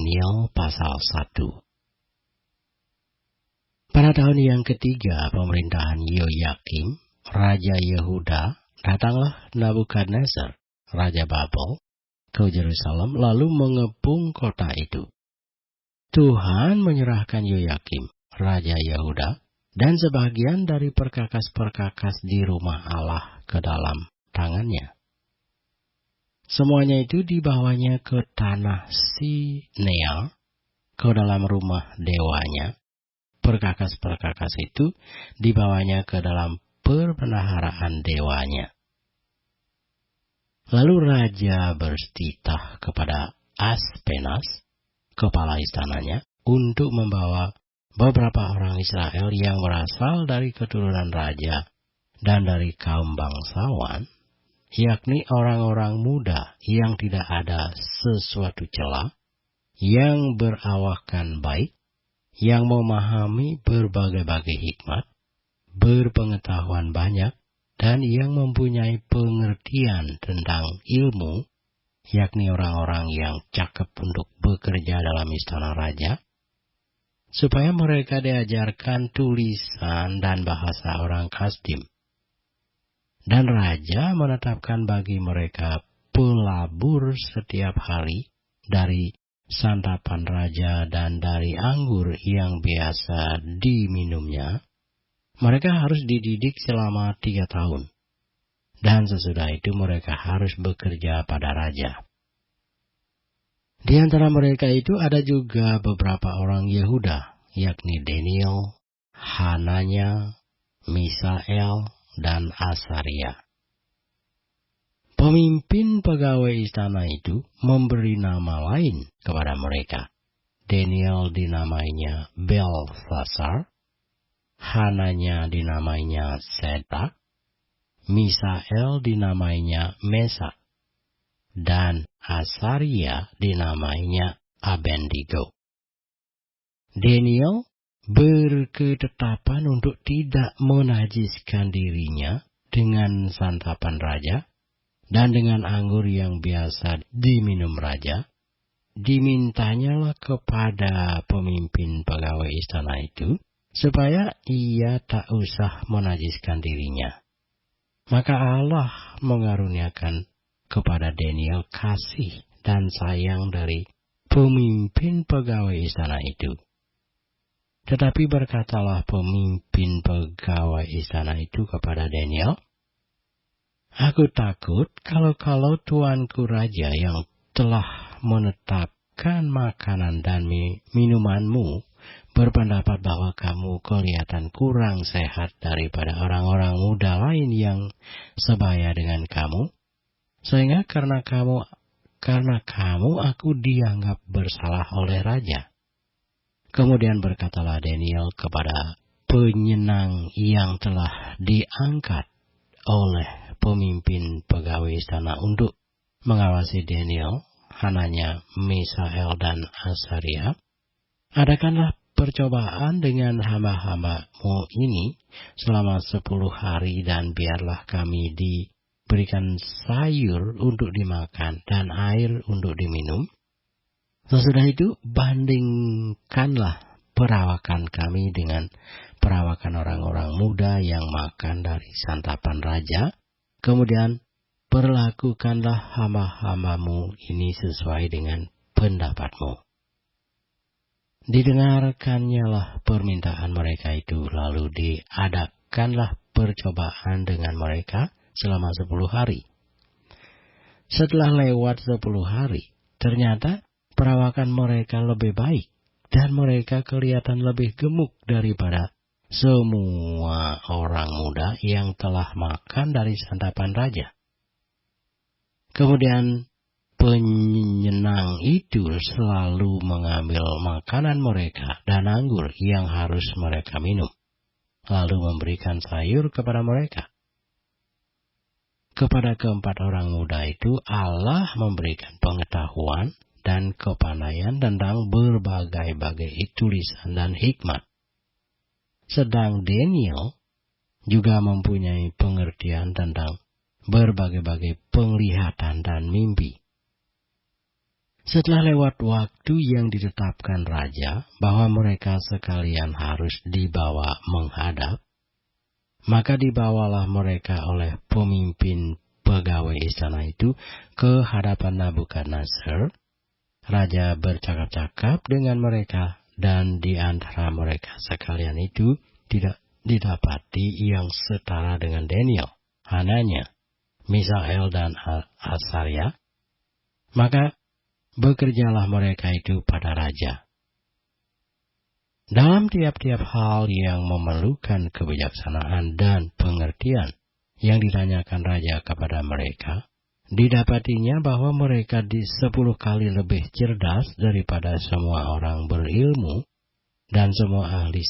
Daniel pasal 1. Pada tahun yang ketiga pemerintahan Yoyakim, Raja Yehuda, datanglah Nabukadnezar, Raja Babel, ke Yerusalem lalu mengepung kota itu. Tuhan menyerahkan Yoyakim, Raja Yehuda, dan sebagian dari perkakas-perkakas di rumah Allah ke dalam tangannya. Semuanya itu dibawanya ke tanah Sinear, ke dalam rumah dewanya. Perkakas-perkakas itu dibawanya ke dalam perbendaharaan dewanya. Lalu raja bertitah kepada Aspenas, kepala istananya, untuk membawa beberapa orang Israel yang berasal dari keturunan raja dan dari kaum bangsawan, yakni orang-orang muda yang tidak ada sesuatu celah, yang berawakan baik, yang memahami berbagai-bagai hikmat, berpengetahuan banyak, dan yang mempunyai pengertian tentang ilmu, yakni orang-orang yang cakap untuk bekerja dalam istana raja, supaya mereka diajarkan tulisan dan bahasa orang Kasdim. Dan raja menetapkan bagi mereka pelabur setiap hari dari santapan raja dan dari anggur yang biasa diminumnya. Mereka harus dididik selama 3 tahun. Dan sesudah itu mereka harus bekerja pada raja. Di antara mereka itu ada juga beberapa orang Yehuda, yakni Daniel, Hananya, Misael, dan Asaria. Pemimpin pegawai istana itu memberi nama lain kepada mereka. Daniel dinamainya Belsasar, Hananya dinamainya Sedak, Misael dinamainya Mesak, dan Asaria dinamainya Abednego. Daniel berketetapan untuk tidak menajiskan dirinya dengan santapan raja dan dengan anggur yang biasa diminum raja. Dimintanyalah kepada pemimpin pegawai istana itu supaya ia tak usah menajiskan dirinya. Maka Allah mengaruniakan kepada Daniel kasih dan sayang dari pemimpin pegawai istana itu. Tetapi berkatalah pemimpin pegawai istana itu kepada Daniel, "Aku takut kalau tuanku raja yang telah menetapkan makanan dan minumanmu berpendapat bahwa kamu kelihatan kurang sehat daripada orang-orang muda lain yang sebaya dengan kamu, sehingga karena kamu aku dianggap bersalah oleh raja." Kemudian berkatalah Daniel kepada penyenang yang telah diangkat oleh pemimpin pegawai istana untuk mengawasi Daniel, Hananya, Misael, dan Asaria, "Adakanlah percobaan dengan hamba-hambamu ini selama 10 hari dan biarlah kami diberikan sayur untuk dimakan dan air untuk diminum. Sesudah itu bandingkanlah perawakan kami dengan perawakan orang-orang muda yang makan dari santapan raja. Kemudian perlakukanlah hamba-hambamu ini sesuai dengan pendapatmu." Didengarkannyalah permintaan mereka itu, lalu diadakanlah percobaan dengan mereka selama 10 hari. Setelah lewat 10 hari, ternyata perawakan mereka lebih baik, dan mereka kelihatan lebih gemuk daripada semua orang muda yang telah makan dari santapan raja. Kemudian penyenang itu selalu mengambil makanan mereka dan anggur yang harus mereka minum, lalu memberikan sayur kepada mereka. Kepada keempat orang muda itu Allah memberikan pengetahuan dan kepandaian tentang berbagai-bagai tulisan dan hikmat. Sedang Daniel juga mempunyai pengertian tentang berbagai-bagai penglihatan dan mimpi. Setelah lewat waktu yang ditetapkan raja bahwa mereka sekalian harus dibawa menghadap, maka dibawalah mereka oleh pemimpin pegawai istana itu ke hadapan Nabukadnezar. Raja bercakap-cakap dengan mereka, dan di antara mereka sekalian itu tidak didapati yang setara dengan Daniel, Hananya, Misael, dan Asaria. Maka bekerjalah mereka itu pada raja. Dalam tiap-tiap hal yang memerlukan kebijaksanaan dan pengertian yang ditanyakan raja kepada mereka, didapatinya bahwa mereka 10 kali lebih cerdas daripada semua orang berilmu dan semua ahli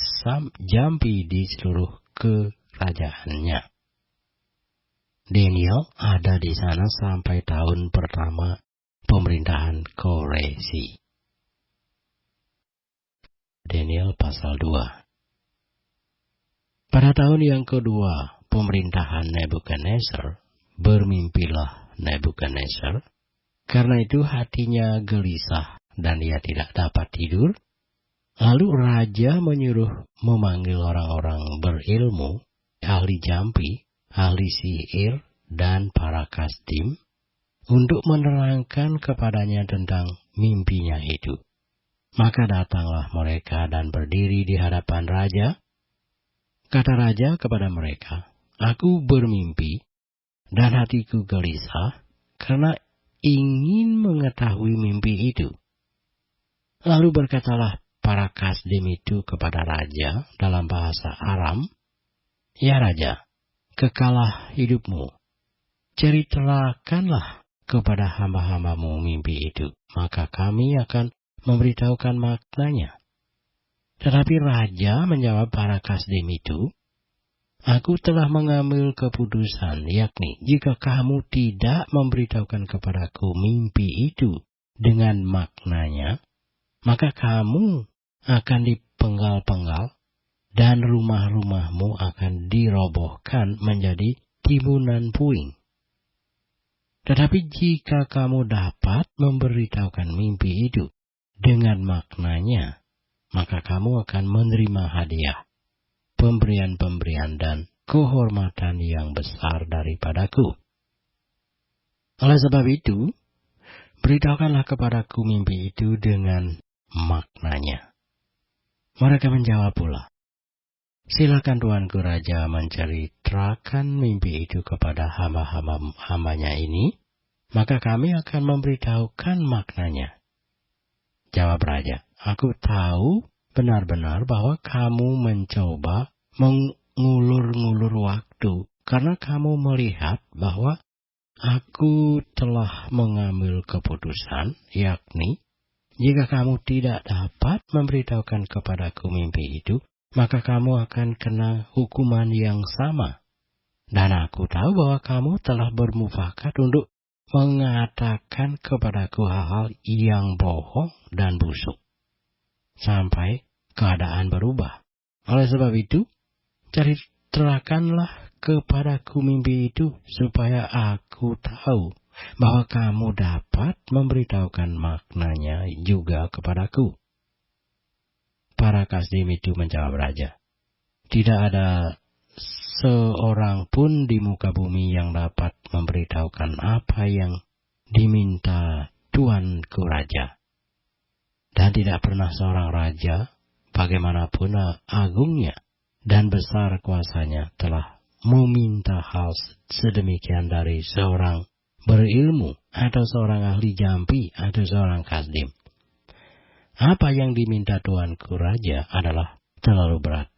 jampi di seluruh kerajaannya. Daniel ada di sana sampai tahun pertama pemerintahan Koresi. Daniel pasal 2. Pada tahun yang kedua pemerintahan Nebukadnezar, bermimpilah Nebukadnezar. Karena itu hatinya gelisah dan ia tidak dapat tidur. Lalu raja menyuruh memanggil orang-orang berilmu, ahli jampi, ahli sihir, dan para kasdim, untuk menerangkan kepadanya tentang mimpinya itu. Maka datanglah mereka dan berdiri di hadapan raja. Kata raja kepada mereka, "Aku bermimpi, dan hatiku gelisah, karena ingin mengetahui mimpi itu." Lalu berkatalah para kasdim itu kepada raja dalam bahasa Aram, "Ya raja, kekalah hidupmu. Ceritakanlah kepada hamba-hambamu mimpi itu, maka kami akan memberitahukan maknanya." Tetapi raja menjawab para kasdim itu, "Aku telah mengambil keputusan, yakni jika kamu tidak memberitahukan kepadaku mimpi itu dengan maknanya, maka kamu akan dipenggal-penggal dan rumah-rumahmu akan dirobohkan menjadi timbunan puing. Tetapi jika kamu dapat memberitahukan mimpi itu dengan maknanya, maka kamu akan menerima hadiah, pemberian-pemberian, dan kehormatan yang besar daripadaku. Oleh sebab itu, beritahukanlah kepadaku mimpi itu dengan maknanya." Mereka menjawab pula, "Silakan tuanku raja menceritakan mimpi itu kepada hamba-hambanya ini, maka kami akan memberitahukan maknanya." Jawab raja, "Aku tahu benar-benar bahwa kamu mencoba mengulur-ngulur waktu, karena kamu melihat bahwa aku telah mengambil keputusan, yakni jika kamu tidak dapat memberitahukan kepadaku mimpi itu, maka kamu akan kena hukuman yang sama. Dan aku tahu bahwa kamu telah bermufakat untuk mengatakan kepadaku hal-hal yang bohong dan busuk, sampai keadaan berubah. Oleh sebab itu, ceritakanlah kepadaku mimpi itu, supaya aku tahu bahwa kamu dapat memberitahukan maknanya juga kepadaku." Para kasdim itu menjawab raja, "Tidak ada seorang pun di muka bumi yang dapat memberitahukan apa yang diminta tuanku raja. Dan tidak pernah seorang raja, bagaimanapun agungnya dan besar kuasanya, telah meminta hal sedemikian dari seorang berilmu, atau seorang ahli jampi, atau seorang kasdim. Apa yang diminta tuanku raja adalah terlalu berat,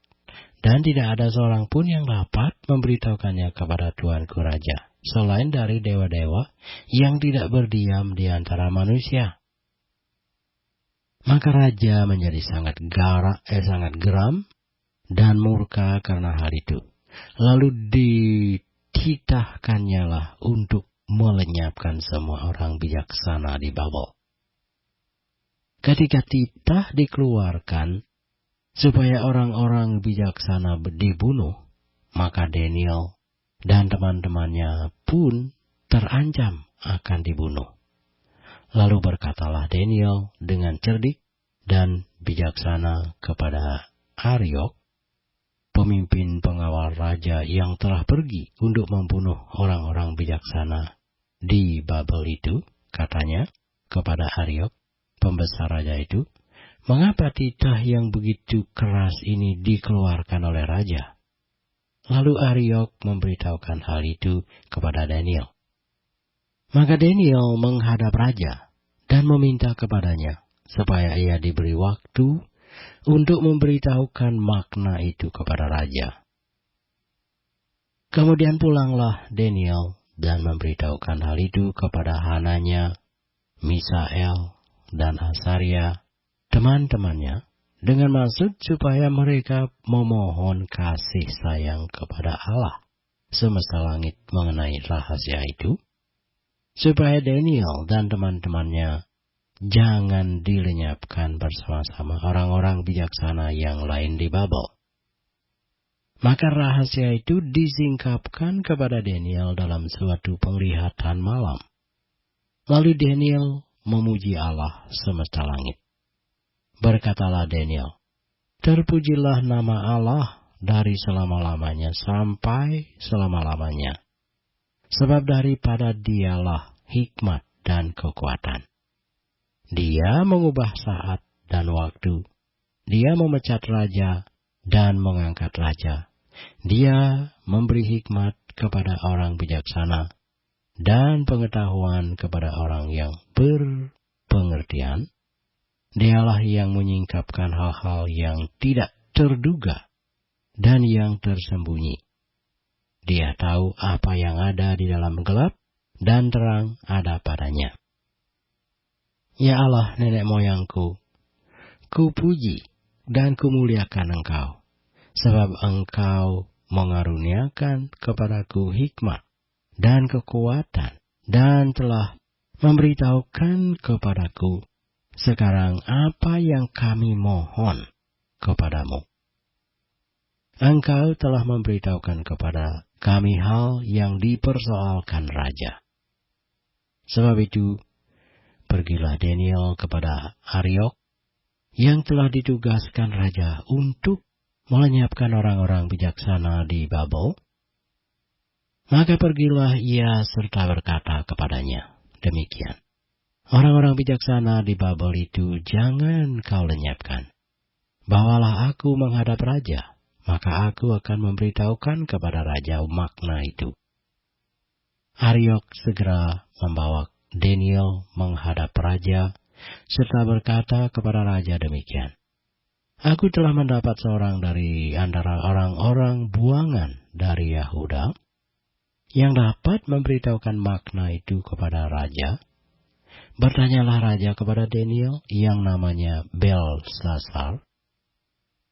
dan tidak ada seorang pun yang dapat memberitahukannya kepada tuanku raja, selain dari dewa-dewa yang tidak berdiam di antara manusia." Maka raja menjadi sangat geram dan murka karena hal itu. Lalu dititahkannya lah untuk melenyapkan semua orang bijaksana di Babel. Ketika titah dikeluarkan supaya orang-orang bijaksana dibunuh, maka Daniel dan teman-temannya pun terancam akan dibunuh. Lalu berkatalah Daniel dengan cerdik dan bijaksana kepada Ariok, pemimpin pengawal raja yang telah pergi untuk membunuh orang-orang bijaksana di Babel itu, katanya kepada Ariok, pembesar raja itu, "Mengapa titah yang begitu keras ini dikeluarkan oleh raja?" Lalu Ariok memberitahukan hal itu kepada Daniel. Maka Daniel menghadap raja dan meminta kepadanya supaya ia diberi waktu untuk memberitahukan makna itu kepada raja. Kemudian pulanglah Daniel dan memberitahukan hal itu kepada Hananya, Misael, dan Asaria, teman-temannya, dengan maksud supaya mereka memohon kasih sayang kepada Allah semesta langit mengenai rahasia itu, supaya Daniel dan teman-temannya jangan dilenyapkan bersama-sama orang-orang bijaksana yang lain di Babel. Maka rahasia itu disingkapkan kepada Daniel dalam suatu penglihatan malam. Lalu Daniel memuji Allah semesta langit. Berkatalah Daniel, "Terpujilah nama Allah dari selama-lamanya sampai selama-lamanya. Sebab daripada Dialah hikmat dan kekuatan. Dia mengubah saat dan waktu. Dia memecat raja dan mengangkat raja. Dia memberi hikmat kepada orang bijaksana dan pengetahuan kepada orang yang berpengertian. Dialah yang menyingkapkan hal-hal yang tidak terduga dan yang tersembunyi. Dia tahu apa yang ada di dalam gelap, dan terang ada padanya. Ya Allah nenek moyangku, kupuji dan kumuliakan Engkau, sebab Engkau mengaruniakan kepadaku hikmat dan kekuatan, dan telah memberitahukan kepadaku sekarang apa yang kami mohon kepadamu. Engkau telah memberitahukan kepada kami hal yang dipersoalkan raja. Sebab itu, pergilah Daniel kepada Ariok, yang telah ditugaskan raja untuk melenyapkan orang-orang bijaksana di Babel. Maka pergilah ia serta berkata kepadanya, demikian, "Orang-orang bijaksana di Babel itu jangan kau lenyapkan. Bawalah aku menghadap raja, maka aku akan memberitahukan kepada raja makna itu." Ariok segera membawa Daniel menghadap raja, serta berkata kepada raja demikian, "Aku telah mendapat seorang dari antara orang-orang buangan dari Yahuda, yang dapat memberitahukan makna itu kepada raja." Bertanyalah raja kepada Daniel, yang namanya Belsasar,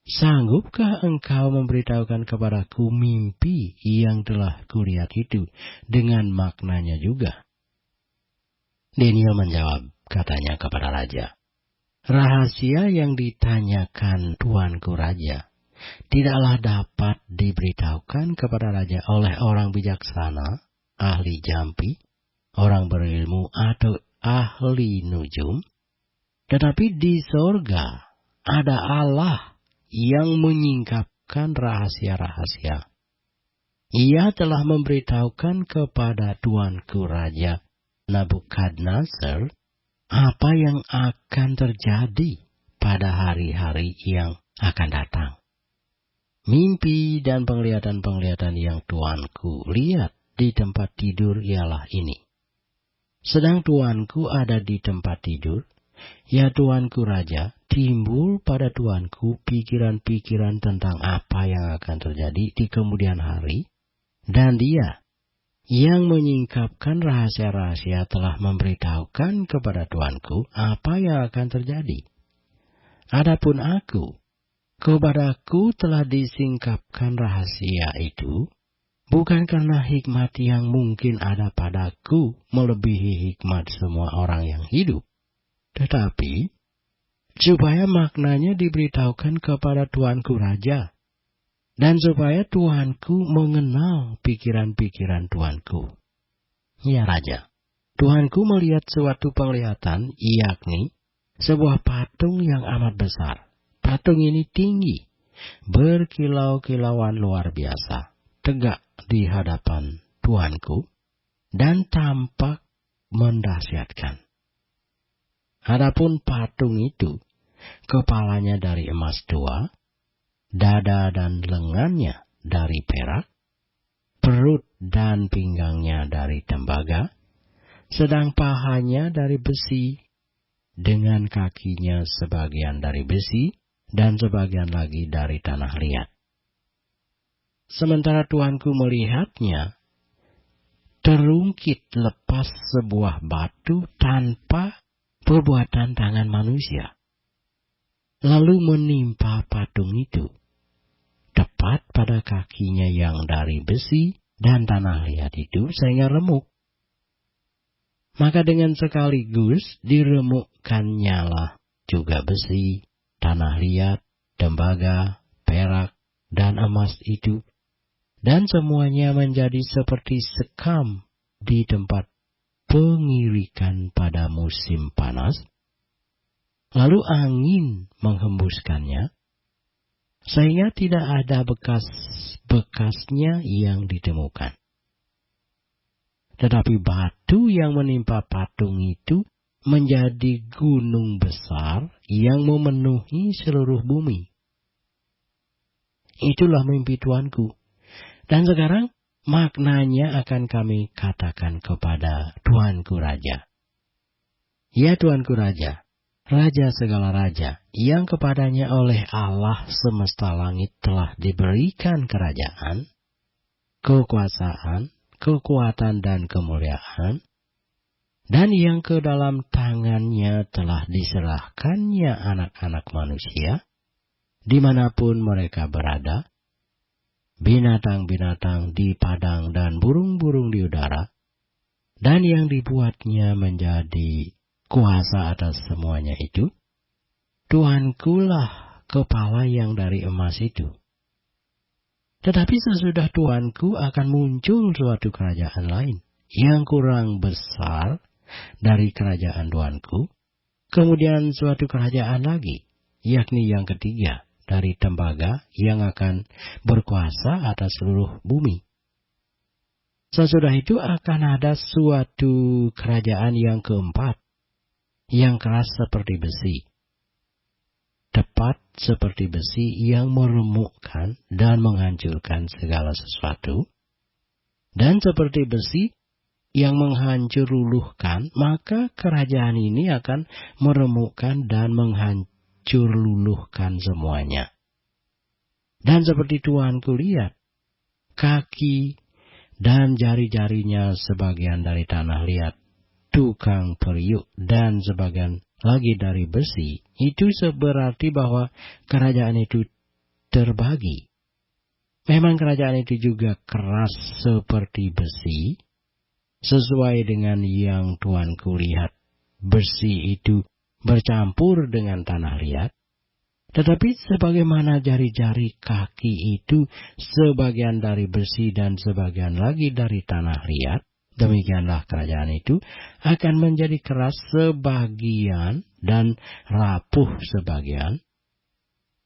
"Sanggupkah engkau memberitahukan kepadaku mimpi yang telah kulihat itu dengan maknanya juga?" Daniel menjawab, katanya kepada raja, "Rahasia yang ditanyakan tuanku raja tidaklah dapat diberitahukan kepada raja oleh orang bijaksana, ahli jampi, orang berilmu, atau ahli nujum, tetapi di sorga ada Allah yang menyingkapkan rahasia-rahasia. Ia telah memberitahukan kepada tuanku raja Nabukadnezar apa yang akan terjadi pada hari-hari yang akan datang. Mimpi dan penglihatan-penglihatan yang tuanku lihat di tempat tidur ialah ini. Sedang tuanku ada di tempat tidur, ya tuanku raja, timbul pada tuanku pikiran-pikiran tentang apa yang akan terjadi di kemudian hari, dan dia yang menyingkapkan rahasia-rahasia telah memberitahukan kepada tuanku apa yang akan terjadi. Adapun aku, kepadaku telah disingkapkan rahasia itu, bukan karena hikmat yang mungkin ada padaku melebihi hikmat semua orang yang hidup, tetapi supaya maknanya diberitahukan kepada tuanku raja, dan supaya tuanku mengenal pikiran-pikiran tuanku. Ya raja, Tuanku melihat suatu penglihatan, yakni sebuah patung yang amat besar. Patung ini tinggi, berkilau-kilauan luar biasa, tegak di hadapan Tuanku, dan tampak mendahsyatkan. Adapun patung itu, kepalanya dari emas 2, dada dan lengannya dari perak, perut dan pinggangnya dari tembaga, sedang pahanya dari besi, dengan kakinya sebagian dari besi, dan sebagian lagi dari tanah liat. Sementara Tuanku melihatnya, terungkit lepas sebuah batu tanpa perbuatan tangan manusia, lalu menimpa patung itu, tepat pada kakinya yang dari besi dan tanah liat itu, sehingga remuk. Maka dengan sekaligus diremukkannya lah juga besi, tanah liat, tembaga, perak, dan emas itu, dan semuanya menjadi seperti sekam di tempat pengirikan pada musim panas. Lalu angin menghembuskannya, sehingga tidak ada bekas-bekasnya yang ditemukan. Tetapi batu yang menimpa patung itu menjadi gunung besar yang memenuhi seluruh bumi. Itulah mimpi Tuanku. Dan sekarang maknanya akan kami katakan kepada Tuanku Raja. Ya Tuanku Raja, Raja segala raja, yang kepadanya oleh Allah semesta langit telah diberikan kerajaan, kekuasaan, kekuatan dan kemuliaan, dan yang ke dalam tangannya telah diserahkannya anak-anak manusia, dimanapun mereka berada, binatang-binatang di padang dan burung-burung di udara, dan yang dibuatnya menjadi kuasa atas semuanya itu. Tuankulah kepala yang dari emas itu. Tetapi sesudah Tuanku akan muncul suatu kerajaan lain, yang kurang besar dari kerajaan Tuanku, kemudian suatu kerajaan lagi, yakni yang ketiga dari tembaga yang akan berkuasa atas seluruh bumi. Sesudah itu akan ada suatu kerajaan yang keempat, yang keras seperti besi, tepat seperti besi yang meremukkan dan menghancurkan segala sesuatu, dan seperti besi yang menghancur luluhkan, maka kerajaan ini akan meremukkan dan menghancur luluhkan semuanya. Dan seperti Tuanku lihat, kaki dan jari-jarinya sebagian dari tanah liat, tukang periuk, dan sebagian lagi dari besi, itu berarti bahwa kerajaan itu terbagi. Memang kerajaan itu juga keras seperti besi, sesuai dengan yang Tuanku lihat. Besi itu bercampur dengan tanah liat, tetapi sebagaimana jari-jari kaki itu sebagian dari besi dan sebagian lagi dari tanah liat, demikianlah kerajaan itu akan menjadi keras sebagian dan rapuh sebagian.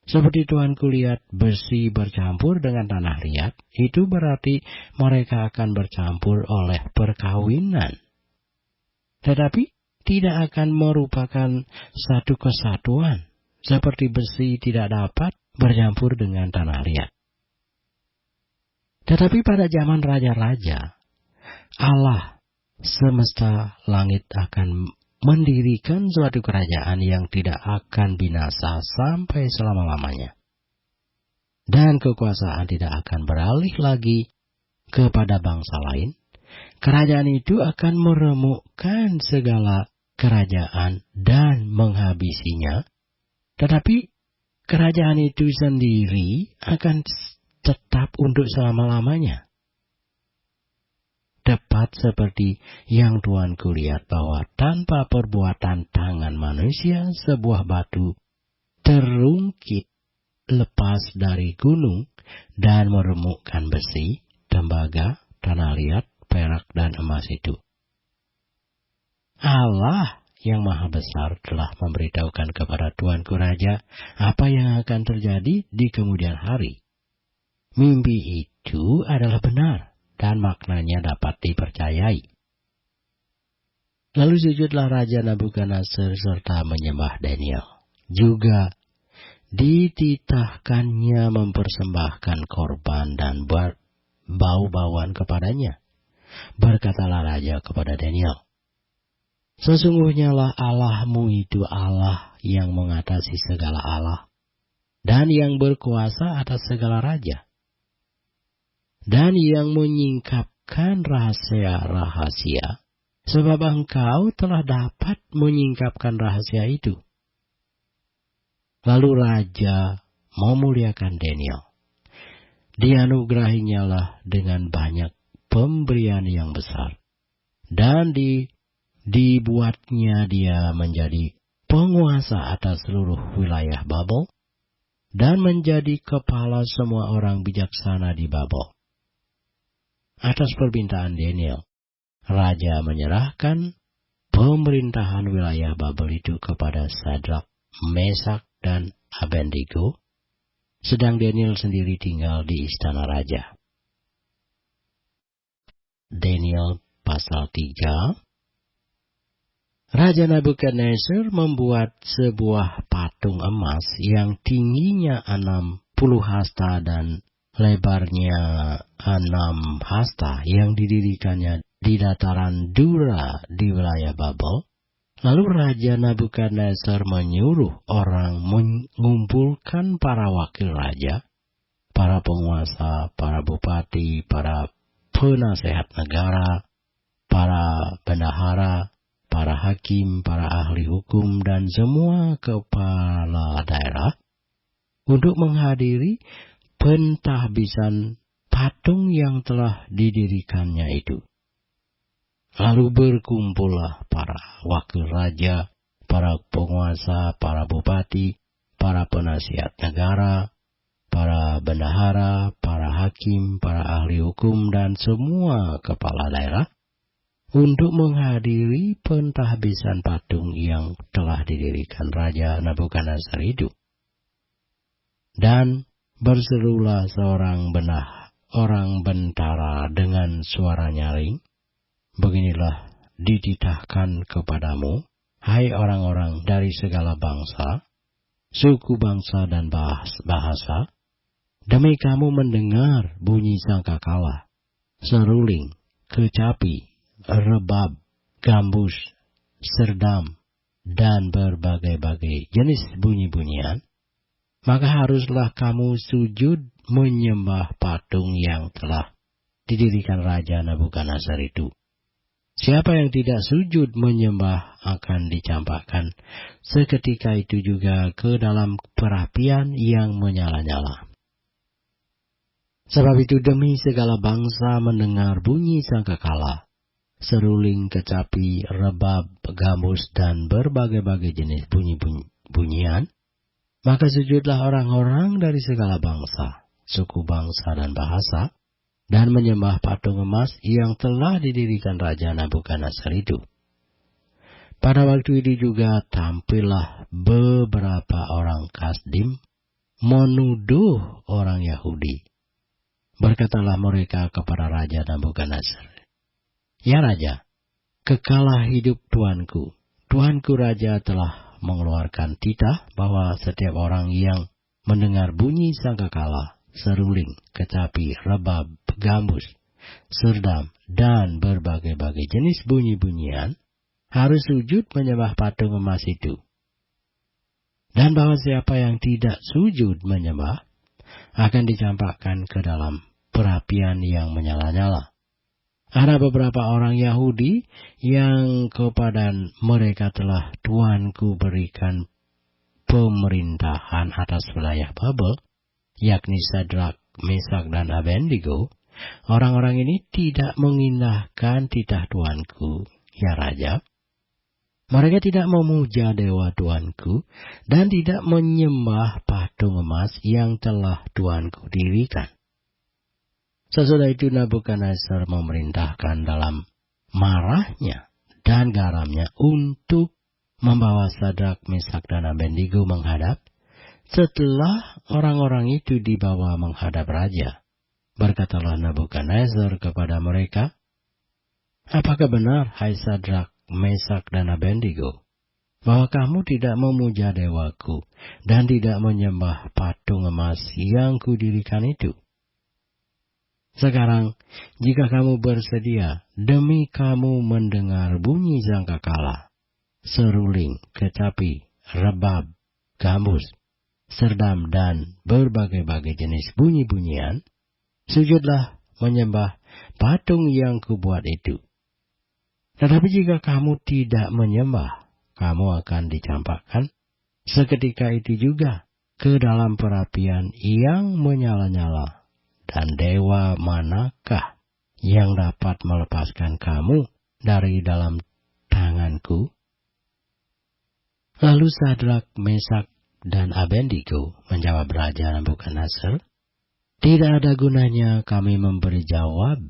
Seperti Tuanku lihat besi bercampur dengan tanah liat, itu berarti mereka akan bercampur oleh perkawinan. Tetapi tidak akan merupakan satu kesatuan, seperti besi tidak dapat bercampur dengan tanah liat. Tetapi pada zaman raja-raja, Allah semesta langit akan mendirikan suatu kerajaan yang tidak akan binasa sampai selama-lamanya. Dan kekuasaan tidak akan beralih lagi kepada bangsa lain. Kerajaan itu akan meremukkan segala kerajaan dan menghabisinya. Tetapi kerajaan itu sendiri akan tetap untuk selama-lamanya. Tepat seperti yang Tuanku lihat bahwa tanpa perbuatan tangan manusia, sebuah batu terungkit lepas dari gunung dan meremukkan besi, tembaga, tanah liat, perak, dan emas itu. Allah yang Maha Besar telah memberitahukan kepada Tuanku Raja apa yang akan terjadi di kemudian hari. Mimpi itu adalah benar dan maknanya dapat dipercayai. Lalu sujudlah Raja Nabukadnezar serta menyembah Daniel. Juga dititahkannya mempersembahkan korban dan bau-bauan kepadanya. Berkatalah Raja kepada Daniel, "Sesungguhnya lah Allahmu itu Allah yang mengatasi segala Allah, dan yang berkuasa atas segala raja, dan yang menyingkapkan rahasia-rahasia, sebab engkau telah dapat menyingkapkan rahasia itu." Lalu Raja memuliakan Daniel. Dianugerahinya lah dengan banyak pemberian yang besar, dan dibuatnya dia menjadi penguasa atas seluruh wilayah Babel, dan menjadi kepala semua orang bijaksana di Babel. Atas permintaan Daniel, Raja menyerahkan pemerintahan wilayah Babel itu kepada Sadrak, Mesak, dan Abednego, sedang Daniel sendiri tinggal di istana raja. Daniel pasal 3. Raja Nabukadnezar membuat sebuah patung emas yang tingginya 60 hasta dan lebarnya 6 hasta yang didirikannya di dataran Dura di wilayah Babel. Lalu Raja Nabukadnezar menyuruh orang mengumpulkan para wakil raja, para penguasa, para bupati, para penasehat negara, para bendahara, para hakim, para ahli hukum, dan semua kepala daerah untuk menghadiri pentahbisan patung yang telah didirikannya itu. Lalu berkumpullah para wakil raja, para penguasa, para bupati, para penasihat negara, para bendahara, para hakim, para ahli hukum, dan semua kepala daerah untuk menghadiri pentahbisan patung yang telah didirikan Raja Nabukadnezar itu. Dan berserulah seorang orang bentara dengan suara nyaring, "Beginilah dititahkan kepadamu, hai orang-orang dari segala bangsa, suku bangsa dan bahasa, demi kamu mendengar bunyi sangkakala, seruling, kecapi, rebab, gambus, serdam, dan berbagai-bagai jenis bunyi-bunyian, maka haruslah kamu sujud menyembah patung yang telah didirikan Raja Nabukadnezar itu. Siapa yang tidak sujud menyembah akan dicampakkan seketika itu juga ke dalam perapian yang menyala-nyala. Sebab itu demi segala bangsa mendengar bunyi sangkakala, seruling, kecapi, rebab, gambus, dan berbagai-bagai jenis bunyi-bunyian, maka sujudlah orang-orang dari segala bangsa, suku bangsa, dan bahasa, dan menyembah patung emas yang telah didirikan Raja Nabukadnezar itu. Pada waktu itu juga tampillah beberapa orang Kasdim menuduh orang Yahudi. Berkatalah mereka kepada Raja Nabukadnezar, "Ya Raja, kekalah hidup Tuanku. Tuanku Raja telah mengeluarkan titah bahwa setiap orang yang mendengar bunyi sangkakala, seruling, kecapi, rebab, gambus, serdam, dan berbagai-bagai jenis bunyi-bunyian harus sujud menyembah patung emas itu. Dan bahwa siapa yang tidak sujud menyembah akan dicampakkan ke dalam perapian yang menyala-nyala. Ada beberapa orang Yahudi yang kepada mereka telah Tuanku berikan pemerintahan atas wilayah Babel, yakni Sadrak, Mesak, dan Abednego. Orang-orang ini tidak mengindahkan titah Tuanku, ya Raja. Mereka tidak memuja dewa Tuanku dan tidak menyembah patung emas yang telah Tuanku dirikan." Sesudah itu Nabukadnezar memerintahkan dalam marahnya dan garamnya untuk membawa Sadrak, Mesak, dan Abednego menghadap. Setelah orang-orang itu dibawa menghadap raja, berkatalah Nebukadnezar kepada mereka, "Apakah benar, hai Sadrak, Mesak, dan Abednego, bahwa kamu tidak memuja dewaku dan tidak menyembah patung emas yang kudirikan itu? Sekarang, jika kamu bersedia, demi kamu mendengar bunyi sangkakala, seruling, kecapi, rebab, gambus, serdam, dan berbagai-bagai jenis bunyi-bunyian, sujudlah menyembah patung yang kubuat itu. Tetapi jika kamu tidak menyembah, kamu akan dicampakkan seketika itu juga ke dalam perapian yang menyala-nyala. Dan dewa manakah yang dapat melepaskan kamu dari dalam tanganku?" Lalu Sadrak, Mesak, dan Abednego menjawab Raja Nebukadnezar, "Tidak ada gunanya kami memberi jawab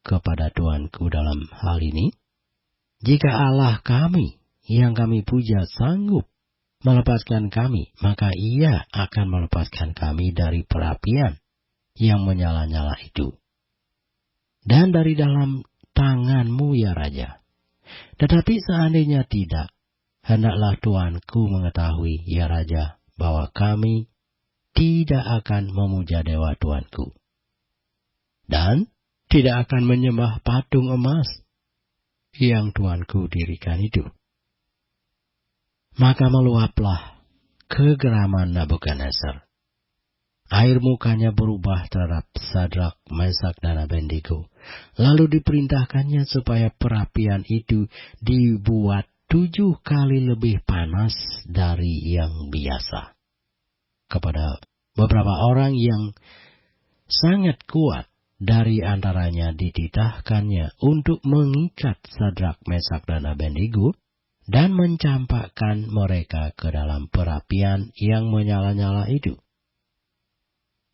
kepada Tuanku dalam hal ini. Jika Allah kami yang kami puja sanggup melepaskan kami, maka Ia akan melepaskan kami dari perapian yang menyala-nyala itu, dan dari dalam tanganmu, ya Raja. Tetapi seandainya tidak, hendaklah Tuanku mengetahui, ya Raja, bahwa kami tidak akan memuja dewa Tuanku, dan tidak akan menyembah patung emas yang Tuanku dirikan itu." Maka meluaplah kegeraman Nebukadnezar. Air mukanya berubah terhadap Sadrak, Mesak, dan Abednego. Lalu diperintahkannya supaya perapian itu dibuat 7 kali lebih panas dari yang biasa. Kepada beberapa orang yang sangat kuat dari antaranya dititahkannya untuk mengikat Sadrak, Mesak, dan Abednego dan mencampakkan mereka ke dalam perapian yang menyala-nyala itu.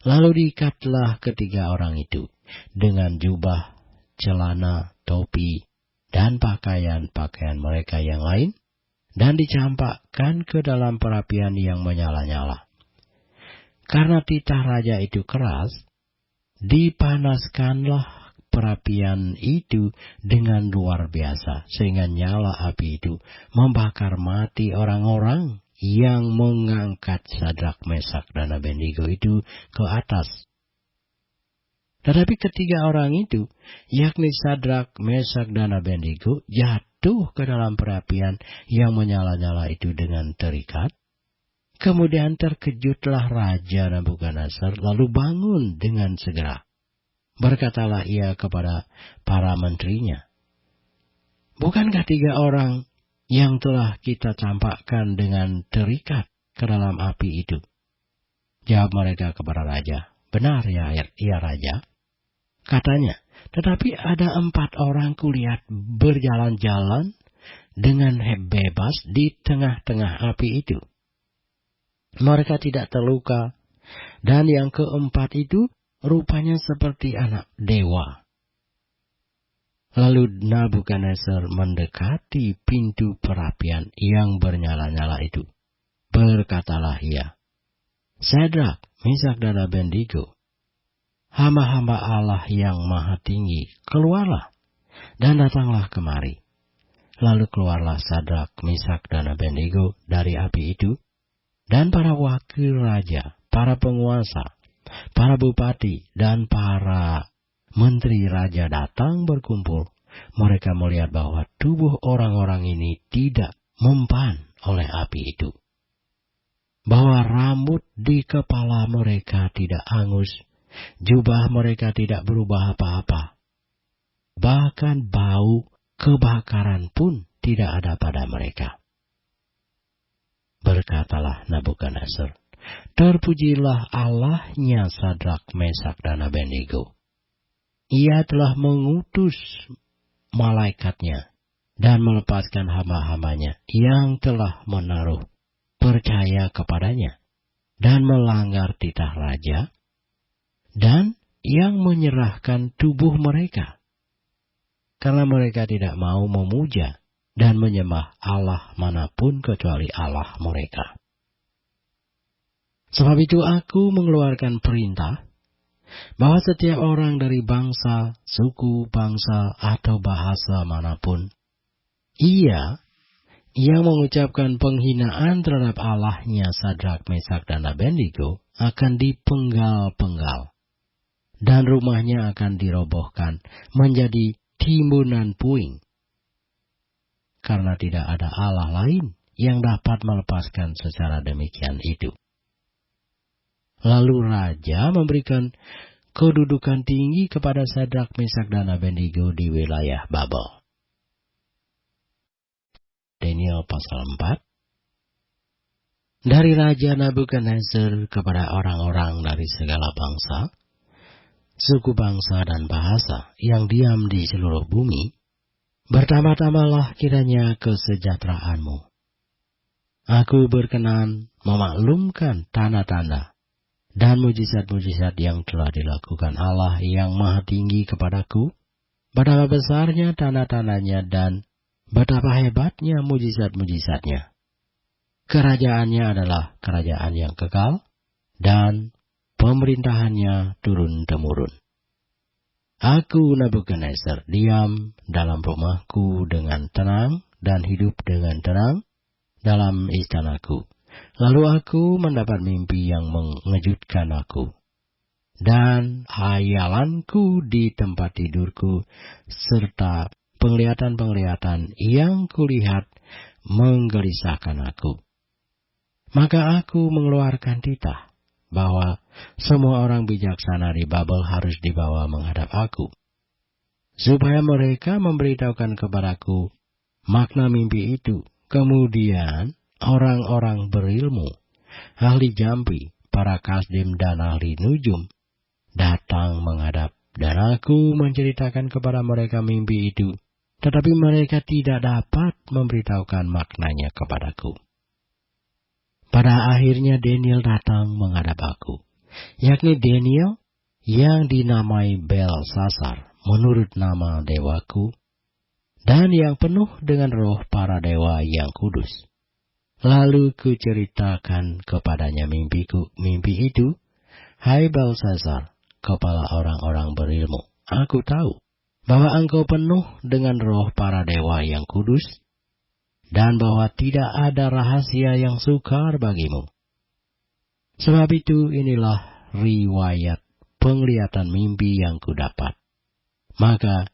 Lalu diikatlah ketiga orang itu dengan jubah, celana, topi, dan pakaian-pakaian mereka yang lain, dan dicampakkan ke dalam perapian yang menyala-nyala. Karena titah raja itu keras, dipanaskanlah perapian itu dengan luar biasa, sehingga nyala api itu membakar mati orang-orang yang mengangkat Sadrak, Mesak, dan Abednego itu ke atas. Tetapi ketiga orang itu, yakni Sadrak, Mesak, dan Abednego, jatuh ke dalam perapian yang menyala-nyala itu dengan terikat. Kemudian terkejutlah Raja Nebukadnezar, lalu bangun dengan segera. Berkatalah ia kepada para menterinya, "Bukankah 3 orang yang telah kita campakkan dengan terikat ke dalam api itu?" Jawab mereka kepada raja, "Benar ya Raja." Katanya, "Tetapi ada 4 orang kulihat berjalan-jalan dengan bebas di tengah-tengah api itu. Mereka tidak terluka, dan yang keempat itu rupanya seperti anak dewa." Lalu Nebukadnezar mendekati pintu perapian yang bernyala-nyala itu. Berkatalah ia, "Sadrak, Mesak, dan Abednego, hamba-hamba Allah yang maha tinggi, keluarlah dan datanglah kemari." Lalu keluarlah Sadrak, Mesak, dan Abednego dari api itu, dan para wakil raja, para penguasa, para bupati, dan para menteri raja datang berkumpul. Mereka melihat bahwa tubuh orang-orang ini tidak mempan oleh api itu, bahwa rambut di kepala mereka tidak hangus, jubah mereka tidak berubah apa-apa, bahkan bau kebakaran pun tidak ada pada mereka. Berkatalah Nebukadnezar, "Terpujilah Allahnya Sadrak, Mesak, dan Abednego. Ia telah mengutus malaikatnya dan melepaskan hamba-hambanya yang telah menaruh percaya kepadanya dan melanggar titah raja, dan yang menyerahkan tubuh mereka, karena mereka tidak mau memuja dan menyembah Allah manapun kecuali Allah mereka. Sebab itu aku mengeluarkan perintah bahwa setiap orang dari bangsa, suku, bangsa, atau bahasa manapun, ia yang mengucapkan penghinaan terhadap Allahnya Sadrak, Mesak, dan Abednego akan dipenggal-penggal, dan rumahnya akan dirobohkan menjadi timbunan puing. Karena tidak ada Allah lain yang dapat melepaskan secara demikian itu. Lalu Raja memberikan kedudukan tinggi kepada Sadrak, Mesak, dan Abednego di wilayah Babel. Daniel pasal 4. Dari Raja Nabukadnezar kepada orang-orang dari segala bangsa, suku bangsa dan bahasa yang diam di seluruh bumi, bertambah-tambahlah kiranya kesejahteraanmu. Aku berkenan memaklumkan tanda-tanda dan mujizat-mujizat yang telah dilakukan Allah yang maha tinggi kepadaku, betapa besarnya tanda-tandanya dan betapa hebatnya mujizat-mujizatnya. Kerajaannya adalah kerajaan yang kekal, dan pemerintahannya turun-temurun. Aku, Nabukadnezar, diam dalam rumahku dengan tenang dan hidup dengan tenang dalam istanaku. Lalu aku mendapat mimpi yang mengejutkan aku. Dan hayalanku di tempat tidurku, serta penglihatan-penglihatan yang kulihat menggelisahkan aku. Maka aku mengeluarkan titah bahwa semua orang bijaksana di Babel harus dibawa menghadap aku, supaya mereka memberitahukan kepadaku makna mimpi itu. Kemudian orang-orang berilmu, ahli jampi, para kasdim dan ahli nujum, datang menghadap, dan aku menceritakan kepada mereka mimpi itu, tetapi mereka tidak dapat memberitahukan maknanya kepadaku. Pada akhirnya Daniel datang menghadap aku, yakni Daniel yang dinamai Belsasar menurut nama dewaku, dan yang penuh dengan roh para dewa yang kudus. Lalu kuceritakan kepadanya mimpi itu. Hai Belsasar, kepala orang-orang berilmu, aku tahu bahwa engkau penuh dengan roh para dewa yang kudus, dan bahwa tidak ada rahasia yang sukar bagimu. Sebab itu inilah riwayat penglihatan mimpi yang kudapat. Maka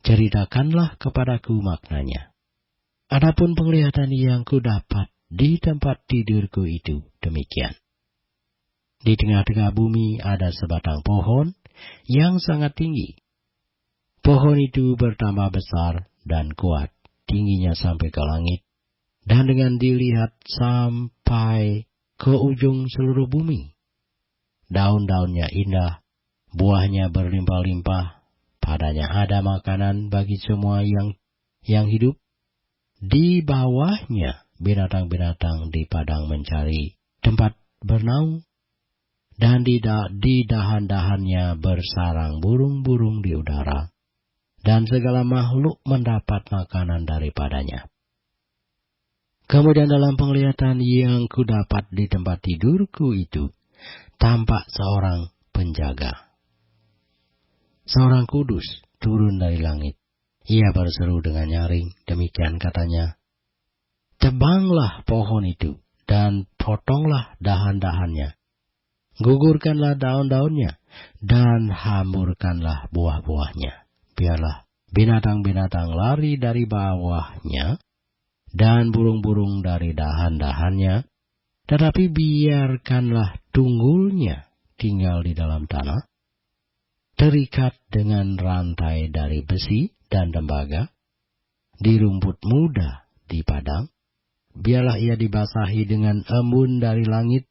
ceritakanlah kepadaku maknanya. Adapun penglihatan yang kudapat di tempat tidurku itu demikian. Di tengah-tengah bumi ada sebatang pohon yang sangat tinggi. Pohon itu bertambah besar dan kuat, tingginya sampai ke langit, dan dengan dilihat sampai ke ujung seluruh bumi. Daun-daunnya indah, buahnya berlimpah-limpah, padanya ada makanan bagi semua yang hidup. Di bawahnya binatang-binatang di padang mencari tempat bernaung, dan di dahan-dahannya bersarang burung-burung di udara, dan segala makhluk mendapat makanan daripadanya. Kemudian dalam penglihatan yang kudapat di tempat tidurku itu, tampak seorang penjaga, seorang kudus turun dari langit. Ia berseru dengan nyaring, demikian katanya, tebanglah pohon itu, dan potonglah dahan-dahannya, gugurkanlah daun-daunnya, dan hamburkanlah buah-buahnya. Biarlah binatang-binatang lari dari bawahnya, dan burung-burung dari dahan-dahannya, tetapi biarkanlah tunggulnya tinggal di dalam tanah, terikat dengan rantai dari besi dan tembaga, di rumput muda di padang. Biarlah ia dibasahi dengan embun dari langit,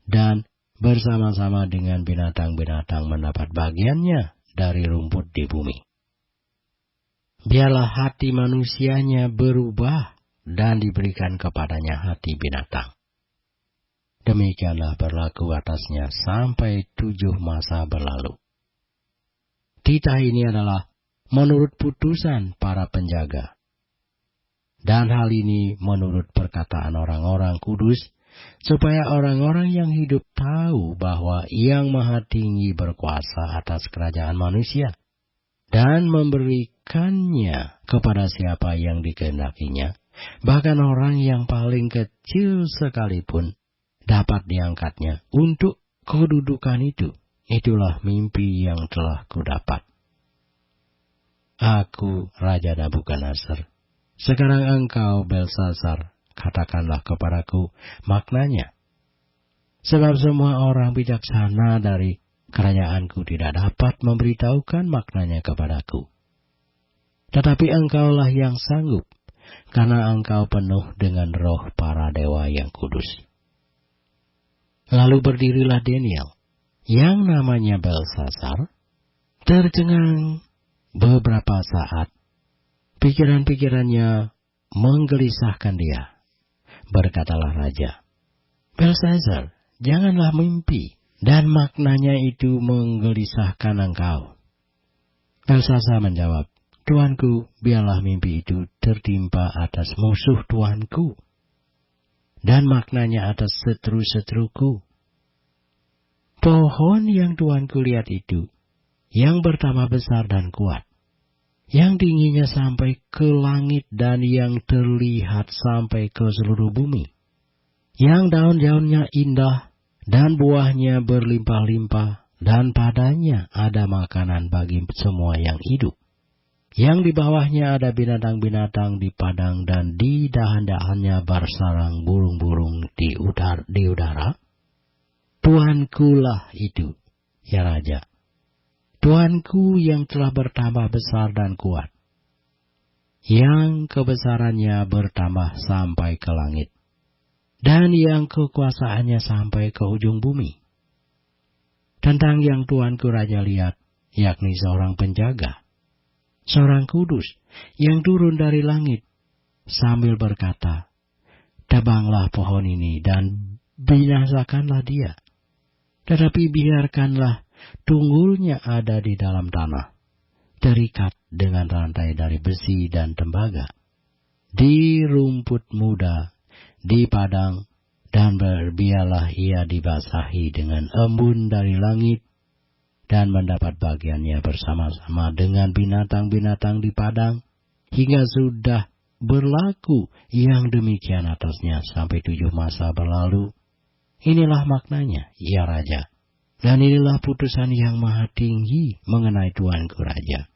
dan bersama-sama dengan binatang-binatang mendapat bagiannya dari rumput di bumi. Biarlah hati manusianya berubah, dan diberikan kepadanya hati binatang. Demikianlah berlaku atasnya sampai 7 masa berlalu. Titah ini adalah menurut putusan para penjaga. Dan hal ini menurut perkataan orang-orang kudus, supaya orang-orang yang hidup tahu bahwa Yang Maha Tinggi berkuasa atas kerajaan manusia, dan memberikannya kepada siapa yang dikehendakinya, bahkan orang yang paling kecil sekalipun dapat diangkatnya untuk kedudukan itu. Itulah mimpi yang telah kudapat. Aku, Raja Nabukadnezar. Sekarang engkau, Belsasar, katakanlah kepadaku maknanya. Sebab semua orang bijaksana dari kerajaanku tidak dapat memberitahukan maknanya kepadaku. Tetapi engkaulah yang sanggup, karena engkau penuh dengan roh para dewa yang kudus. Lalu berdirilah Daniel, yang namanya Belsasar, tercengang beberapa saat. Pikiran-pikirannya menggelisahkan dia. Berkatalah raja, Belsasar, janganlah mimpi, dan maknanya itu menggelisahkan engkau. Belsasar menjawab, Tuanku, biarlah mimpi itu tertimpa atas musuh Tuanku, dan maknanya atas seteru-seteruku. Pohon yang Tuanku lihat itu, yang bertambah besar dan kuat, yang tingginya sampai ke langit dan yang terlihat sampai ke seluruh bumi, yang daun-daunnya indah dan buahnya berlimpah-limpah, dan padanya ada makanan bagi semua yang hidup, yang di bawahnya ada binatang-binatang di padang dan di dahan-dahannya bersarang burung-burung di udara. Tuankulah itu, ya Raja. Tuanku yang telah bertambah besar dan kuat, yang kebesarannya bertambah sampai ke langit, dan yang kekuasaannya sampai ke ujung bumi. Tentang yang Tuanku Raja lihat, yakni seorang penjaga, seorang kudus, yang turun dari langit, sambil berkata, Tebanglah pohon ini dan binasakanlah dia, tetapi biarkanlah tunggulnya ada di dalam tanah, terikat dengan rantai dari besi dan tembaga, di rumput muda, di padang, dan biarlah ia dibasahi dengan embun dari langit, dan mendapat bagiannya bersama-sama dengan binatang-binatang di padang, hingga sudah berlaku yang demikian atasnya sampai 7 masa berlalu. Inilah maknanya, ya Raja. Dan inilah putusan Yang Maha Tinggi mengenai Tuanku Raja.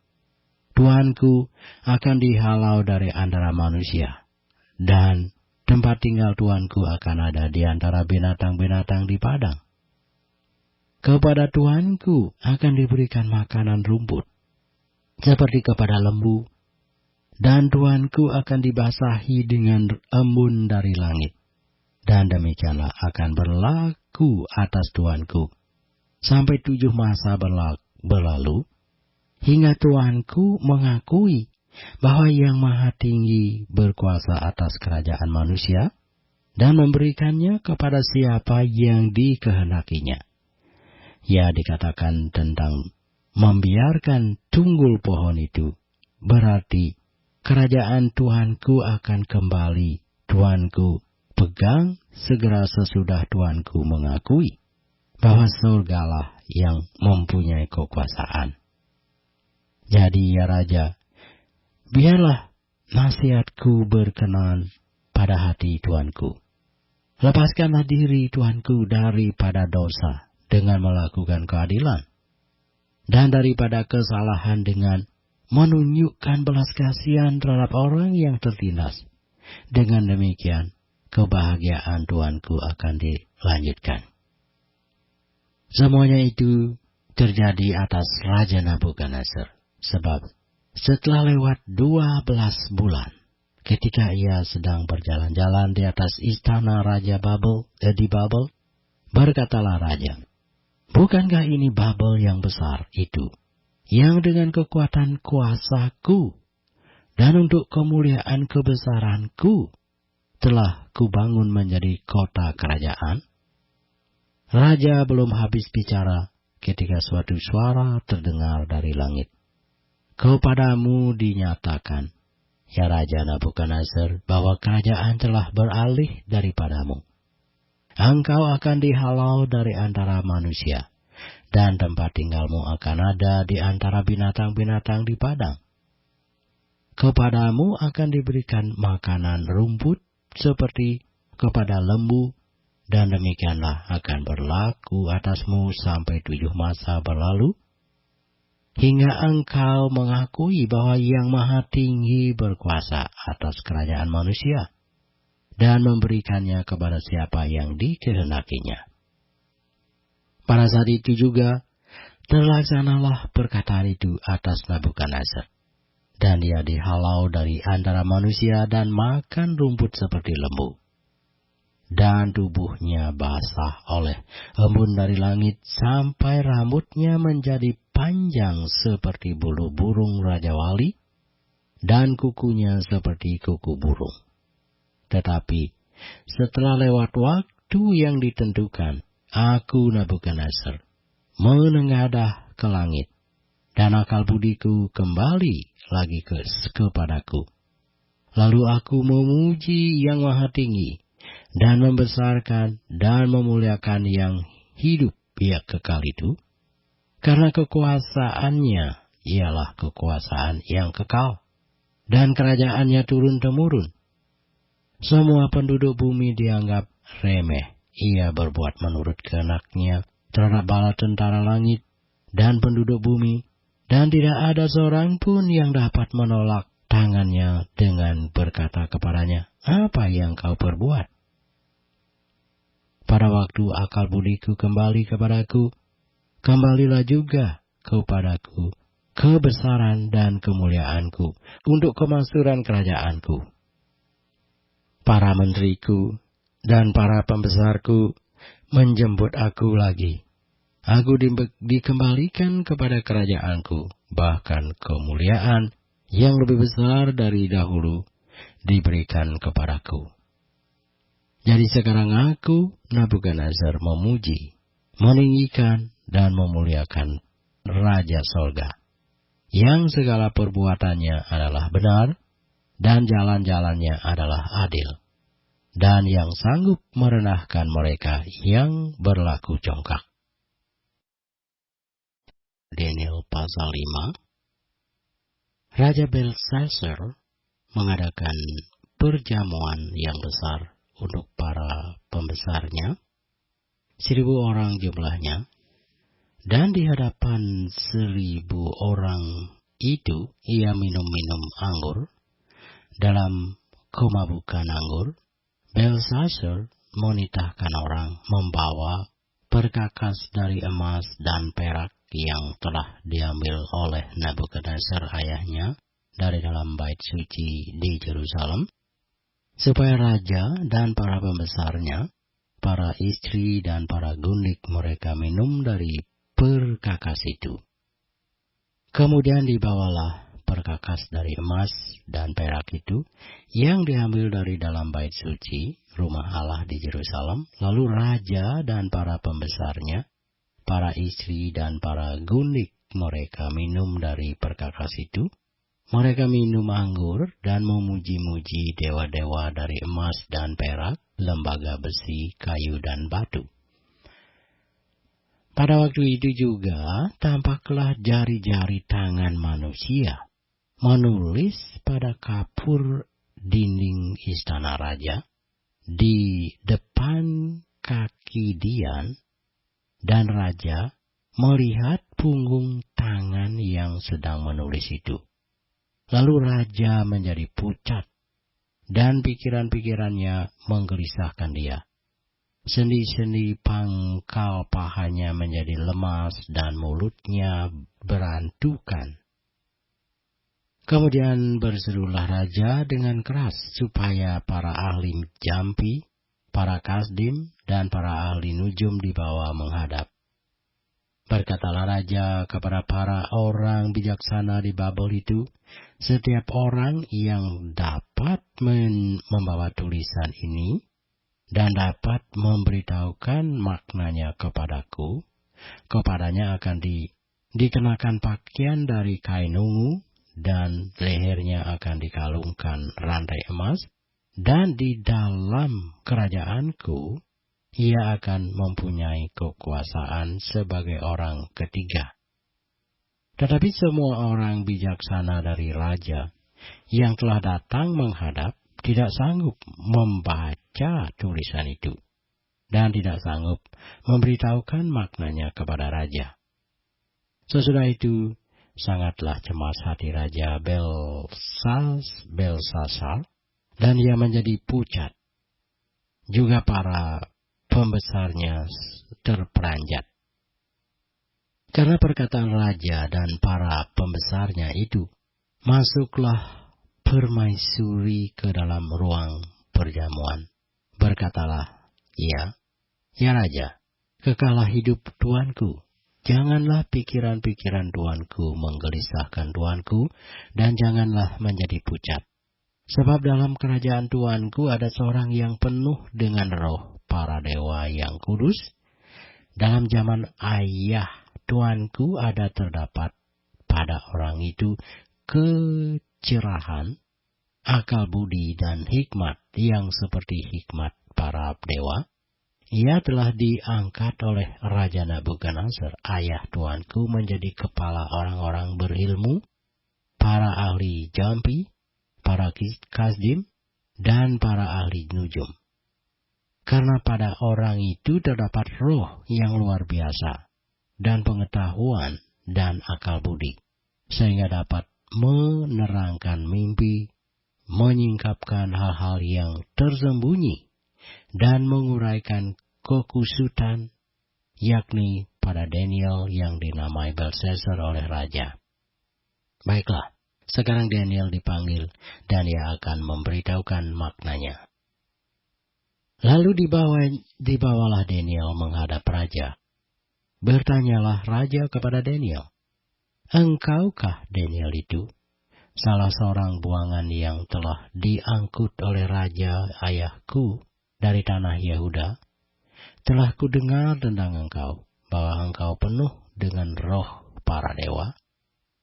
Tuanku akan dihalau dari antara manusia, dan tempat tinggal Tuanku akan ada di antara binatang-binatang di padang. Kepada Tuanku akan diberikan makanan rumput, seperti kepada lembu, dan Tuanku akan dibasahi dengan embun dari langit. Dan demikianlah akan berlaku atas Tuanku sampai 7 masa berlalu, hingga Tuanku mengakui bahwa Yang Maha Tinggi berkuasa atas kerajaan manusia, dan memberikannya kepada siapa yang dikehendakinya. Ya, dikatakan tentang membiarkan tunggul pohon itu, berarti kerajaan Tuanku akan kembali Tuanku pegang segera sesudah Tuanku mengakui bahwa surgalah yang mempunyai kekuasaan. Jadi ya Raja, biarlah nasihatku berkenan pada hati Tuanku. Lepaskanlah diri Tuanku daripada dosa dengan melakukan keadilan, dan daripada kesalahan dengan menunjukkan belas kasihan terhadap orang yang tertindas. Dengan demikian, kebahagiaan Tuanku akan dilanjutkan. Semuanya itu terjadi atas Raja Nabukadnezar, sebab setelah lewat 12 bulan, ketika ia sedang berjalan-jalan di atas istana Raja di Babel, berkatalah Raja, bukankah ini Babel yang besar itu, yang dengan kekuatan kuasaku dan untuk kemuliaan kebesaranku telah kubangun menjadi kota kerajaan? Raja belum habis bicara ketika suatu suara terdengar dari langit. Kepadamu dinyatakan, ya Raja Nabukadnezar, bahwa kerajaan telah beralih daripadamu. Engkau akan dihalau dari antara manusia, dan tempat tinggalmu akan ada di antara binatang-binatang di padang. Kepadamu akan diberikan makanan rumput seperti kepada lembu, dan demikianlah akan berlaku atasmu sampai 7 masa berlalu, hingga engkau mengakui bahwa Yang Maha Tinggi berkuasa atas kerajaan manusia, dan memberikannya kepada siapa yang dikehendakinya. Pada saat itu juga, terlaksanalah perkataan itu atas Nabukadnezar, dan dia dihalau dari antara manusia dan makan rumput seperti lembu. Dan tubuhnya basah oleh embun dari langit sampai rambutnya menjadi panjang seperti bulu burung Raja Wali, dan kukunya seperti kuku burung. Tetapi setelah lewat waktu yang ditentukan, aku Nabukadnezar menengadah ke langit, dan akal budiku kembali lagi kepadaku. Lalu aku memuji Yang Maha Tinggi, dan membesarkan dan memuliakan yang hidup yang kekal itu, karena kekuasaannya ialah kekuasaan yang kekal, dan kerajaannya turun-temurun. Semua penduduk bumi dianggap remeh. Ia berbuat menurut kehendaknya terhadap bala tentara langit dan penduduk bumi, dan tidak ada seorang pun yang dapat menolak tangannya dengan berkata kepadanya, "Apa yang kau perbuat?" Pada waktu akal budiku kembali kepadaku, kembalilah juga kepadaku kebesaran dan kemuliaanku untuk kemaksuran kerajaanku. Para menteriku dan para pembesarku menjemput aku lagi. Aku dikembalikan kepada kerajaanku, bahkan kemuliaan yang lebih besar dari dahulu diberikan kepadaku. Jadi sekarang aku, Nabukadnezar, memuji, meninggikan, dan memuliakan Raja Sorga, yang segala perbuatannya adalah benar, dan jalan-jalannya adalah adil, dan yang sanggup merendahkan mereka yang berlaku congkak. Daniel pasal 5. Raja Belshazzar mengadakan perjamuan yang besar untuk para pembesarnya, 1.000 orang jumlahnya, dan di hadapan 1.000 orang itu ia minum-minum anggur. Dalam kemabukan anggur, Belshazzar menitahkan orang membawa perkakas dari emas dan perak yang telah diambil oleh Nabukadnezar ayahnya dari dalam bait suci di Yerusalem, supaya raja dan para pembesarnya, para istri dan para gundik mereka minum dari perkakas itu. Kemudian dibawalah perkakas dari emas dan perak itu yang diambil dari dalam bait suci rumah Allah di Yerusalem. Lalu raja dan para pembesarnya, para istri dan para gundik mereka minum dari perkakas itu. Mereka minum anggur dan memuji-muji dewa-dewa dari emas dan perak, lembaga besi, kayu dan batu. Pada waktu itu juga tampaklah jari-jari tangan manusia menulis pada kapur dinding istana raja di depan kaki Dian, dan raja melihat punggung tangan yang sedang menulis itu. Lalu raja menjadi pucat, dan pikiran-pikirannya menggelisahkan dia. Sendi-sendi pangkal pahanya menjadi lemas, dan mulutnya berantukan. Kemudian berserulah raja dengan keras supaya para ahli jampi, para kasdim, dan para ahli nujum dibawa menghadap. Berkatalah raja kepada para orang bijaksana di Babel itu, setiap orang yang dapat membawa tulisan ini dan dapat memberitahukan maknanya kepadaku, kepadanya akan dikenakan pakaian dari kain ungu, dan lehernya akan dikalungkan rantai emas, dan di dalam kerajaanku ia akan mempunyai kekuasaan sebagai orang ketiga. Tetapi semua orang bijaksana dari raja yang telah datang menghadap tidak sanggup membaca tulisan itu, dan tidak sanggup memberitahukan maknanya kepada raja. Sesudah itu, sangatlah cemas hati Raja Belsasar, dan ia menjadi pucat. Juga para pembesarnya terperanjat. Karena perkataan raja dan para pembesarnya itu, masuklah permaisuri ke dalam ruang perjamuan. Berkatalah, ya raja, kekalah hidup tuanku. Janganlah pikiran-pikiran tuanku menggelisahkan tuanku, dan janganlah menjadi pucat. Sebab dalam kerajaan tuanku ada seorang yang penuh dengan roh para dewa yang kudus. Dalam zaman ayah tuanku ada terdapat pada orang itu kecerahan, akal budi dan hikmat yang seperti hikmat para dewa. Ia telah diangkat oleh Raja Nabukadnezar, ayah tuanku, menjadi kepala orang-orang berilmu, para ahli jampi, para kasdim, dan para ahli nujum. Karena pada orang itu terdapat roh yang luar biasa, dan pengetahuan dan akal budi, sehingga dapat menerangkan mimpi, menyingkapkan hal-hal yang tersembunyi, dan menguraikan kekusutan, yakni pada Daniel yang dinamai Belsasar oleh raja. Baiklah, sekarang Daniel dipanggil, dan ia akan memberitahukan maknanya. Lalu dibawalah Daniel menghadap raja. Bertanyalah raja kepada Daniel, "Engkaukah Daniel itu, salah seorang buangan yang telah diangkut oleh raja ayahku dari tanah Yehuda? Telah kudengar tentang engkau, bahwa engkau penuh dengan roh para dewa,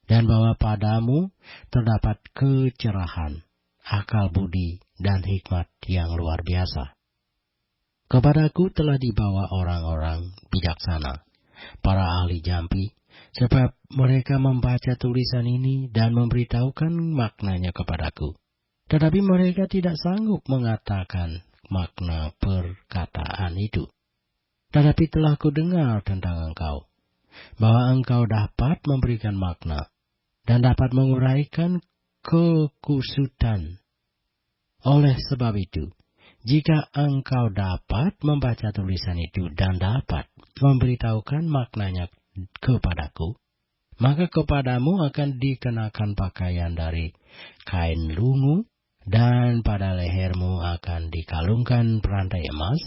dan bahwa padamu terdapat kecerahan, akal budi, dan hikmat yang luar biasa. Kepadaku telah dibawa orang-orang bijaksana, para ahli jampi, sebab mereka membaca tulisan ini dan memberitahukan maknanya kepadaku. Tetapi mereka tidak sanggup mengatakan makna perkataan itu. Tetapi telah kudengar tentang engkau, bahwa engkau dapat memberikan makna, dan dapat menguraikan kekusutan. Oleh sebab itu, jika engkau dapat membaca tulisan itu dan dapat memberitahukan maknanya kepadaku, maka kepadamu akan dikenakan pakaian dari kain lungu, dan pada lehermu akan dikalungkan perantai emas,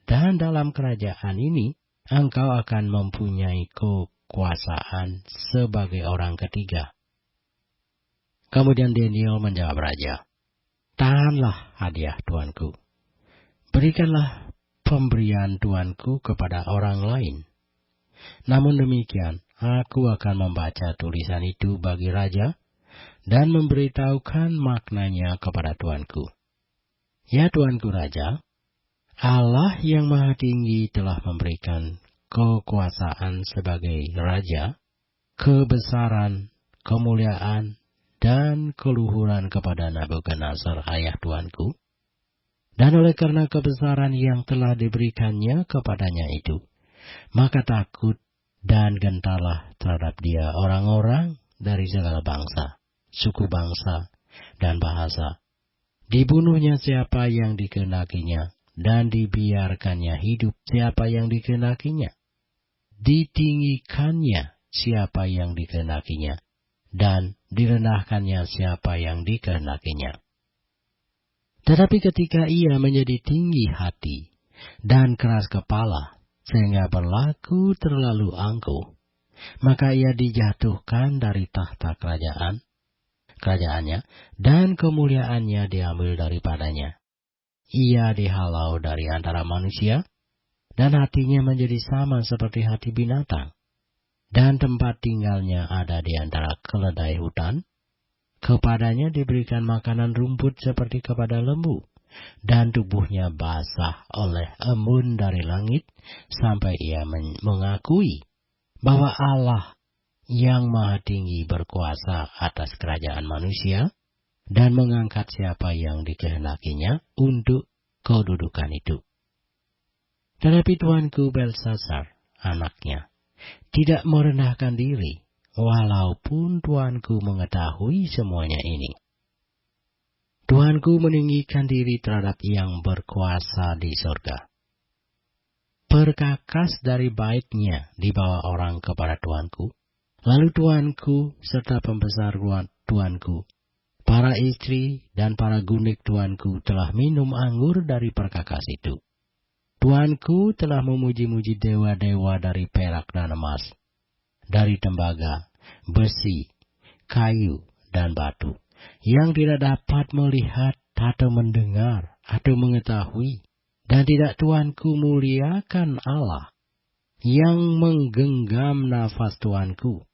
dan dalam kerajaan ini engkau akan mempunyai kekuasaan sebagai orang ketiga." Kemudian Daniel menjawab raja, "Tahanlah hadiah tuanku. Berikanlah pemberian tuanku kepada orang lain. Namun demikian, aku akan membaca tulisan itu bagi raja dan memberitahukan maknanya kepada tuanku. Ya tuanku raja, Allah yang Maha Tinggi telah memberikan kekuasaan sebagai raja, kebesaran, kemuliaan, dan keluhuran kepada Nabukadnezar ayah tuanku. Dan oleh karena kebesaran yang telah diberikannya kepadanya itu, maka takut dan gentarlah terhadap dia orang-orang dari segala bangsa, suku bangsa, dan bahasa. Dibunuhnya siapa yang dikenakinya, dan dibiarkannya hidup siapa yang dikenakinya. Ditinggikannya siapa yang dikenakinya, dan direndahkannya siapa yang dikenakinya. Tetapi ketika ia menjadi tinggi hati dan keras kepala, sehingga berlaku terlalu angkuh, maka ia dijatuhkan dari tahta kerajaannya, dan kemuliaannya diambil daripadanya. Ia dihalau dari antara manusia, dan hatinya menjadi sama seperti hati binatang, dan tempat tinggalnya ada di antara keledai hutan, Kepadanya diberikan makanan rumput seperti kepada lembu, dan tubuhnya basah oleh embun dari langit, sampai ia mengakui bahwa Allah yang Maha Tinggi berkuasa atas kerajaan manusia, dan mengangkat siapa yang dikehendakinya untuk kedudukan itu. Tetapi tuanku Belsasar, anaknya, tidak merendahkan diri, walaupun tuanku mengetahui semuanya ini. Tuanku meninggikan diri terhadap yang berkuasa di surga. Perkakas dari baitnya dibawa orang kepada tuanku, lalu tuanku serta pembesar tuanku, para istri dan para gundik tuanku telah minum anggur dari perkakas itu. Tuanku telah memuji-muji dewa-dewa dari perak dan emas, dari tembaga, besi, kayu, dan batu, yang tidak dapat melihat atau mendengar atau mengetahui, dan tidak tuanku muliakan Allah yang menggenggam nafas tuanku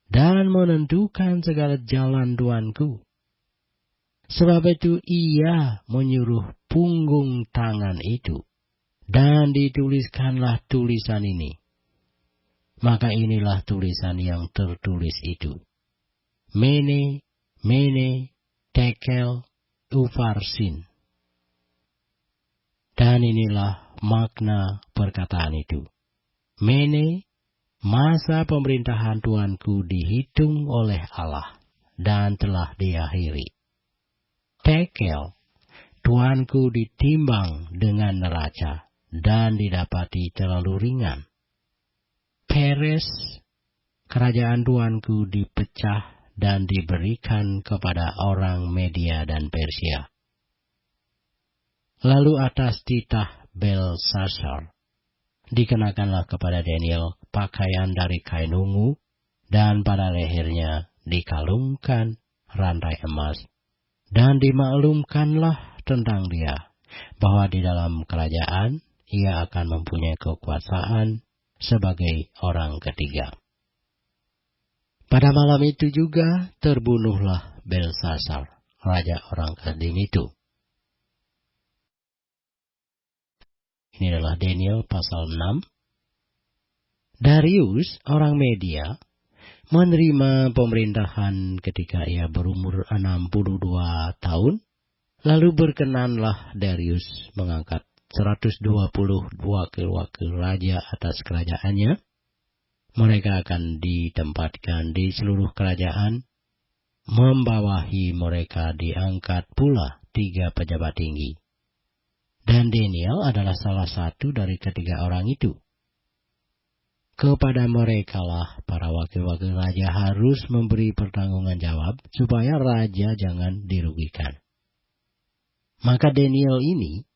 dan menentukan segala jalan tuanku. Sebab itu ia menyuruh punggung tangan itu, dan dituliskanlah tulisan ini. Maka inilah tulisan yang tertulis itu: Mene, Mene, Tekel, Ufarsin. Dan inilah makna perkataan itu: Mene, masa pemerintahan tuanku dihitung oleh Allah dan telah diakhiri. Tekel, tuanku ditimbang dengan neraca dan didapati terlalu ringan. Peres, kerajaan tuanku dipecah dan diberikan kepada orang Media dan Persia. Lalu atas titah Belsasar dikenakanlah kepada Daniel pakaian dari kain ungu, dan pada lehernya dikalungkan rantai emas, dan dimaklumkanlah tentang dia bahwa di dalam kerajaan ia akan mempunyai kekuasaan sebagai orang ketiga. Pada malam itu juga terbunuhlah Belsasar, raja orang Kaldim itu. Ini adalah Daniel pasal 6. Darius, orang Media, menerima pemerintahan ketika ia berumur 62 tahun. Lalu berkenanlah Darius mengangkat 120 wakil-wakil raja atas kerajaannya. Mereka akan ditempatkan di seluruh kerajaan. Membawahi mereka diangkat pula 3 pejabat tinggi. Dan Daniel adalah salah satu dari ketiga orang itu. Kepada merekalah para wakil-wakil raja harus memberi pertanggungan jawab supaya raja jangan dirugikan. Maka Daniel ini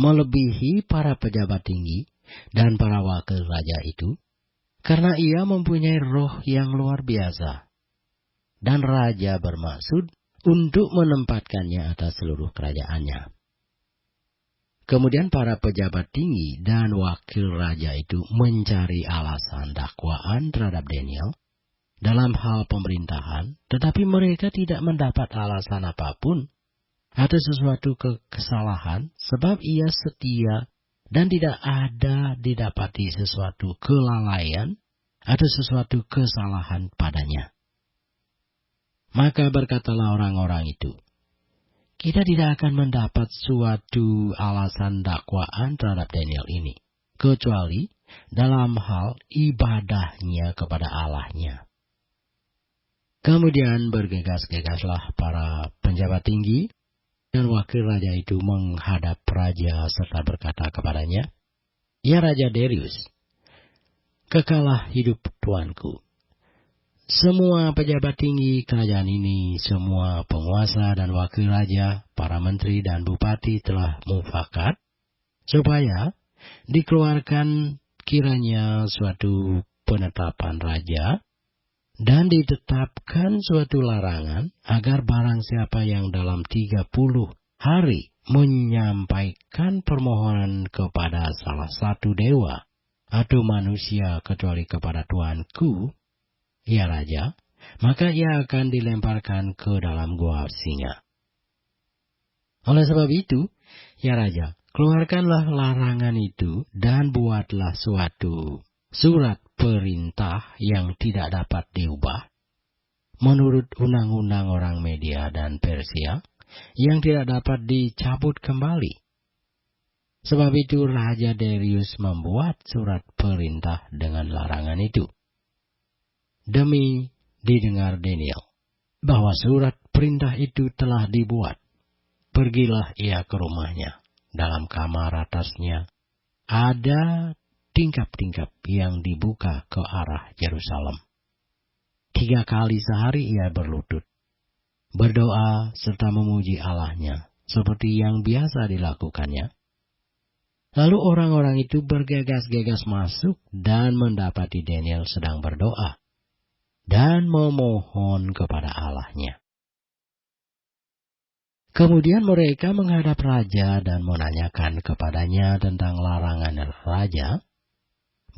melebihi para pejabat tinggi dan para wakil raja itu, karena ia mempunyai roh yang luar biasa. Dan raja bermaksud untuk menempatkannya atas seluruh kerajaannya. Kemudian para pejabat tinggi dan wakil raja itu mencari alasan dakwaan terhadap Daniel dalam hal pemerintahan, tetapi mereka tidak mendapat alasan apapun atau sesuatu kesalahan, sebab ia setia dan tidak ada didapati sesuatu kelalaian atau sesuatu kesalahan padanya. Maka berkatalah orang-orang itu, kita tidak akan mendapat suatu alasan dakwaan terhadap Daniel ini, kecuali dalam hal ibadahnya kepada Allahnya. Kemudian bergegas-gegaslah para penjabat tinggi dan wakil raja itu menghadap raja serta berkata kepadanya, "Ya Raja Darius, kekalah hidup tuanku. Semua pejabat tinggi kerajaan ini, semua penguasa dan wakil raja, para menteri dan bupati telah mufakat supaya dikeluarkan kiranya suatu penetapan raja dan ditetapkan suatu larangan agar barang siapa yang dalam 30 hari menyampaikan permohonan kepada salah satu dewa atau manusia kecuali kepada tuanku, ya Raja, maka ia akan dilemparkan ke dalam gua singa. Oleh sebab itu, ya raja, keluarkanlah larangan itu dan buatlah suatu surat perintah yang tidak dapat diubah, menurut undang-undang orang Media dan Persia, yang tidak dapat dicabut kembali. Sebab itu Raja Darius membuat surat perintah dengan larangan itu. Demi didengar Daniel bahwa surat perintah itu telah dibuat, pergilah ia ke rumahnya. Dalam kamar atasnya ada tingkap-tingkap yang dibuka ke arah Yerusalem. 3 kali sehari ia berlutut, berdoa serta memuji Allahnya, seperti yang biasa dilakukannya. Lalu orang-orang itu bergegas-gegas masuk dan mendapati Daniel sedang berdoa dan memohon kepada Allahnya. Kemudian mereka menghadap raja dan menanyakan kepadanya tentang larangan raja.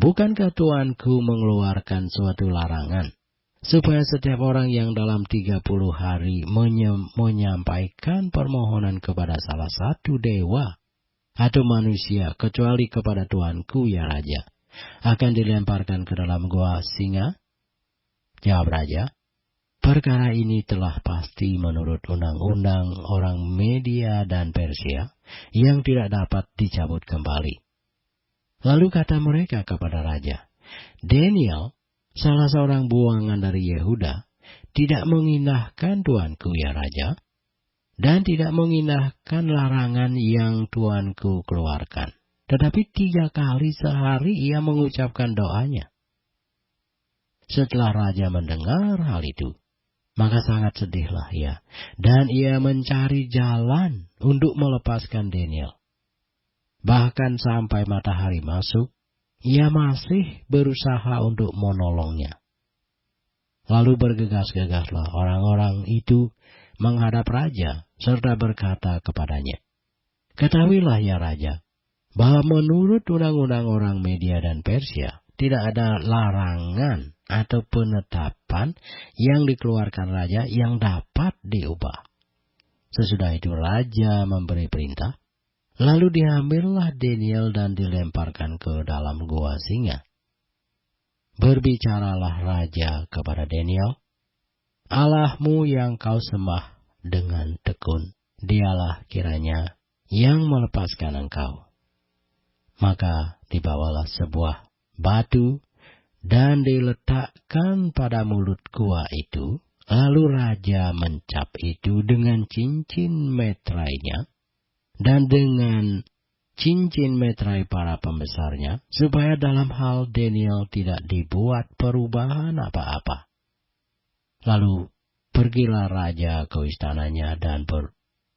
Bukankah Tuanku mengeluarkan suatu larangan, supaya setiap orang yang dalam 30 hari menyampaikan permohonan kepada salah satu dewa atau manusia, kecuali kepada Tuanku ya raja, akan dilemparkan ke dalam gua singa? Jawab raja, perkara ini telah pasti menurut undang-undang orang Media dan Persia yang tidak dapat dicabut kembali. Lalu kata mereka kepada raja, Daniel, salah seorang buangan dari Yehuda, tidak mengindahkan Tuanku ya raja, dan tidak mengindahkan larangan yang Tuanku keluarkan. Tetapi 3 kali sehari ia mengucapkan doanya. Setelah raja mendengar hal itu, maka sangat sedihlah ia, dan ia mencari jalan untuk melepaskan Daniel. Bahkan sampai matahari masuk, ia masih berusaha untuk menolongnya. Lalu bergegas-gegaslah orang-orang itu menghadap raja, serta berkata kepadanya, ketahuilah ya raja, bahwa menurut undang-undang orang Media dan Persia, tidak ada larangan atau penetapan yang dikeluarkan raja yang dapat diubah. Sesudah itu raja memberi perintah, lalu diambillah Daniel dan dilemparkan ke dalam gua singa. Berbicaralah raja kepada Daniel, Allahmu yang kau sembah dengan tekun, dialah kiranya yang melepaskan engkau. Maka dibawalah sebuah batu dan diletakkan pada mulut gua itu, lalu raja mencap itu dengan cincin metrainya dan dengan cincin metrai para pembesarnya, supaya dalam hal Daniel tidak dibuat perubahan apa-apa. Lalu pergilah raja ke istananya dan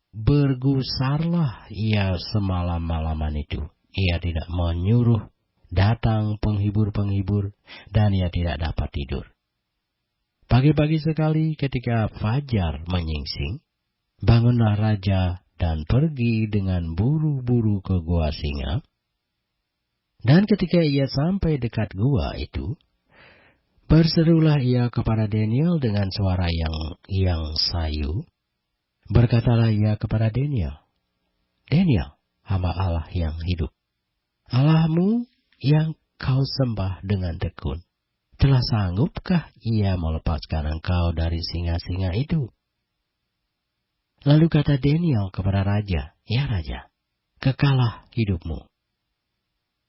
bergusarlah ia semalam-malaman itu. Ia tidak menyuruh datang penghibur-penghibur, dan ia tidak dapat tidur. Pagi-pagi sekali ketika fajar menyingsing, bangunlah raja dan pergi dengan buru-buru ke gua singa. Dan ketika ia sampai dekat gua itu, berserulah ia kepada Daniel dengan suara yang sayu. Berkatalah ia kepada Daniel, Daniel, hamba Allah yang hidup, Allahmu yang kau sembah dengan tekun, telah sanggupkah ia melepaskan engkau dari singa-singa itu? Lalu kata Daniel kepada raja, ya raja, kekalah hidupmu.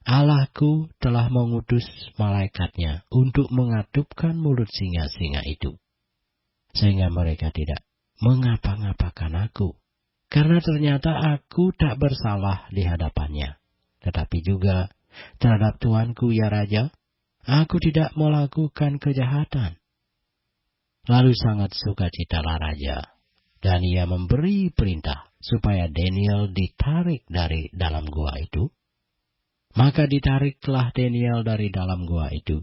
Allahku telah mengutus malaikatnya untuk mengatupkan mulut singa-singa itu, sehingga mereka tidak mengapa-ngapakan aku, karena ternyata aku tak bersalah di hadapannya. Tetapi juga terhadap Tuanku ya raja, aku tidak melakukan kejahatan. Lalu sangat sukacitalah raja, dan ia memberi perintah supaya Daniel ditarik dari dalam gua itu. Maka ditariklah Daniel dari dalam gua itu,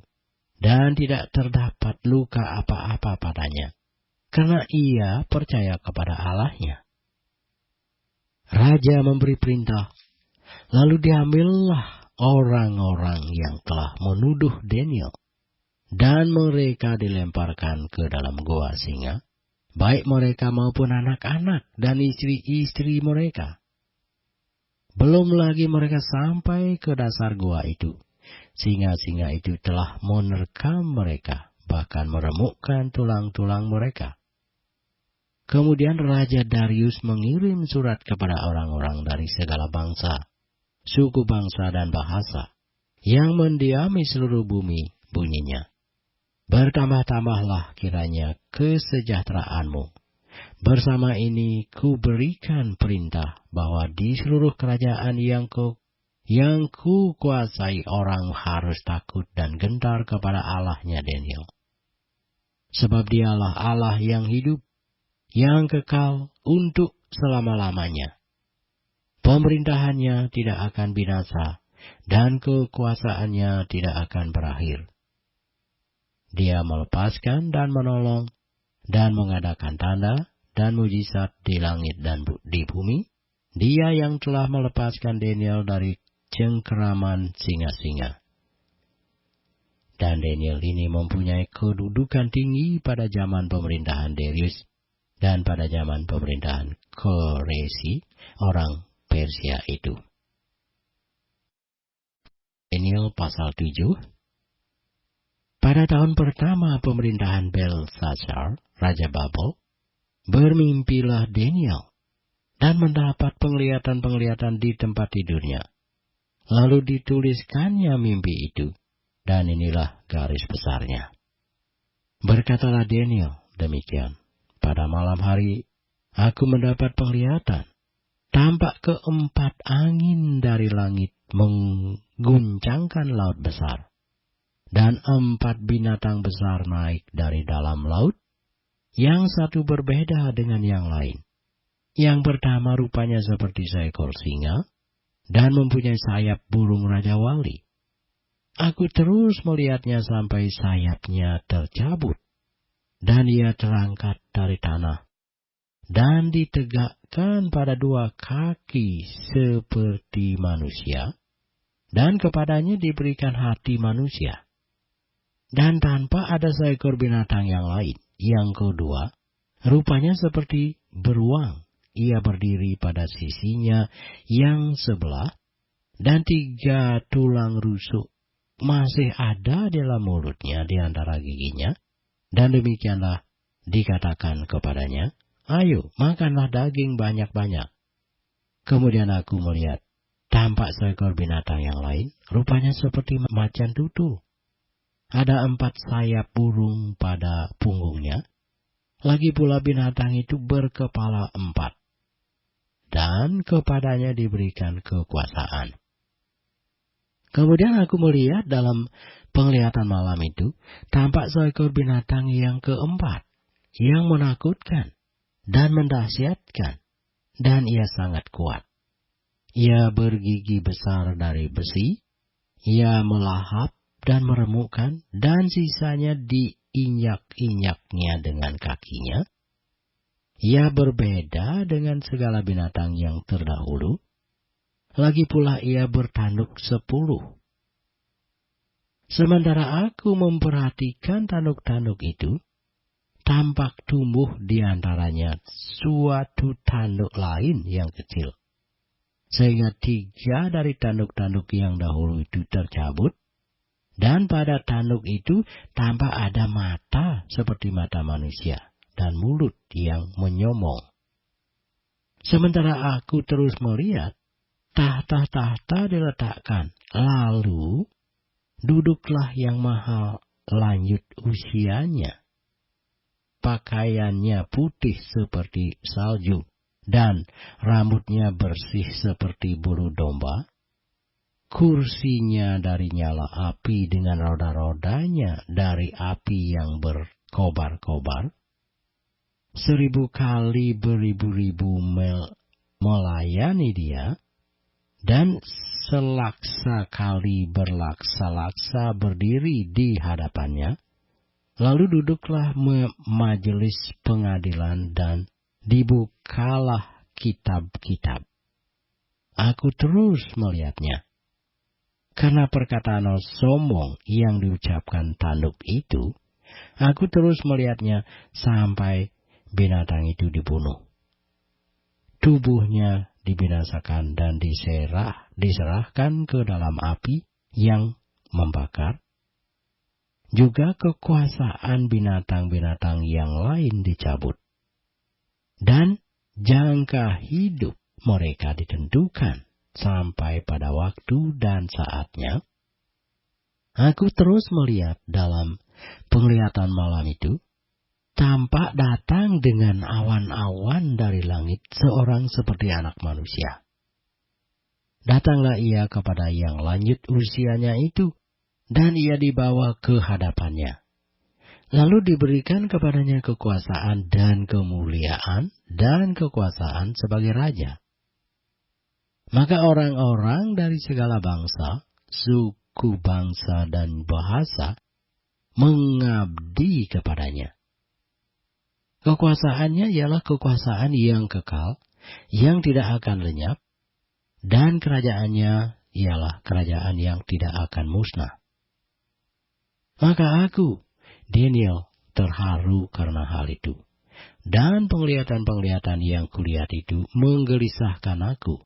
dan tidak terdapat luka apa-apa padanya, karena ia percaya kepada Allahnya. Raja memberi perintah, lalu diambillah orang-orang yang telah menuduh Daniel, dan mereka dilemparkan ke dalam gua singa, baik mereka maupun anak-anak dan istri-istri mereka. Belum lagi mereka sampai ke dasar gua itu, singa-singa itu telah menerkam mereka, bahkan meremukkan tulang-tulang mereka. Kemudian Raja Darius mengirim surat kepada orang-orang dari segala bangsa, suku bangsa dan bahasa, yang mendiami seluruh bumi, bunyinya. Bertambah-tambahlah kiranya kesejahteraanmu. Bersama ini ku berikan perintah bahwa di seluruh kerajaan yang ku kuasai orang harus takut dan gentar kepada Allahnya Daniel. Sebab dialah Allah yang hidup, yang kekal untuk selama-lamanya. Pemerintahannya tidak akan binasa, dan kekuasaannya tidak akan berakhir. Dia melepaskan dan menolong, dan mengadakan tanda dan mujizat di langit dan di bumi. Dia yang telah melepaskan Daniel dari cengkeraman singa-singa. Dan Daniel ini mempunyai kedudukan tinggi pada zaman pemerintahan Darius dan pada zaman pemerintahan Koresi, orang Persia itu. Daniel pasal 7. Pada tahun pertama pemerintahan Belshazzar, Raja Babel, bermimpilah Daniel dan mendapat penglihatan-penglihatan di tempat tidurnya. Lalu dituliskannya mimpi itu, dan inilah garis besarnya. Berkatalah Daniel demikian, pada malam hari aku mendapat penglihatan. Tampak keempat angin dari langit mengguncangkan laut besar. Dan 4 binatang besar naik dari dalam laut, yang satu berbeda dengan yang lain. Yang pertama rupanya seperti seekor singa, dan mempunyai sayap burung Raja Wali. Aku terus melihatnya sampai sayapnya tercabut, dan ia terangkat dari tanah, dan ditegakkan pada 2 kaki seperti manusia, dan kepadanya diberikan hati manusia. Dan tanpa ada seekor binatang yang lain. Yang kedua, rupanya seperti beruang. Ia berdiri pada sisinya yang sebelah, dan 3 tulang rusuk masih ada dalam mulutnya di antara giginya. Dan demikianlah dikatakan kepadanya, ayo, makanlah daging banyak-banyak. Kemudian aku melihat, tampak seekor binatang yang lain, rupanya seperti macan tutul. Ada 4 sayap burung pada punggungnya. Lagi pula binatang itu berkepala 4. Dan kepadanya diberikan kekuasaan. Kemudian aku melihat dalam penglihatan malam itu, tampak seekor binatang yang keempat, yang menakutkan dan mendahsyatkan, dan ia sangat kuat. Ia bergigi besar dari besi, ia melahap dan meremukkan, dan sisanya diinjak-injaknya dengan kakinya. Ia berbeda dengan segala binatang yang terdahulu. Lagi pula ia bertanduk 10. Sementara aku memperhatikan tanduk-tanduk itu, tampak tumbuh di antaranya suatu tanduk lain yang kecil. Sehingga 3 dari tanduk-tanduk yang dahulu itu tercabut, dan pada tanduk itu tampak ada mata seperti mata manusia, dan mulut yang menyomong. Sementara aku terus melihat, tahta-tahta diletakkan, lalu duduklah yang mahal lanjut usianya. Pakaiannya putih seperti salju, dan rambutnya bersih seperti bulu domba. Kursinya dari nyala api dengan roda-rodanya dari api yang berkobar-kobar. 1000 kali beribu-ribu melayani dia, dan selaksa kali berlaksa-laksa berdiri di hadapannya. Lalu duduklah majelis pengadilan dan dibukalah kitab-kitab. Aku terus melihatnya. karena perkataan sombong yang diucapkan tanduk itu, aku terus melihatnya sampai binatang itu dibunuh. Tubuhnya dibinasakan dan diserahkan ke dalam api yang membakar. Juga kekuasaan binatang-binatang yang lain dicabut. Dan jangka hidup mereka ditentukan sampai pada waktu dan saatnya. Aku terus melihat dalam penglihatan malam itu, tampak datang dengan awan-awan dari langit seorang seperti anak manusia. Datanglah ia kepada yang lanjut usianya itu, dan ia dibawa ke hadapannya. Lalu diberikan kepadanya kekuasaan dan kemuliaan dan kekuasaan sebagai raja. Maka orang-orang dari segala bangsa, suku bangsa dan bahasa mengabdi kepadanya. Kekuasaannya ialah kekuasaan yang kekal, yang tidak akan lenyap, dan kerajaannya ialah kerajaan yang tidak akan musnah. Maka aku, Daniel, terharu karena hal itu. Dan penglihatan-penglihatan yang kulihat itu menggelisahkan aku.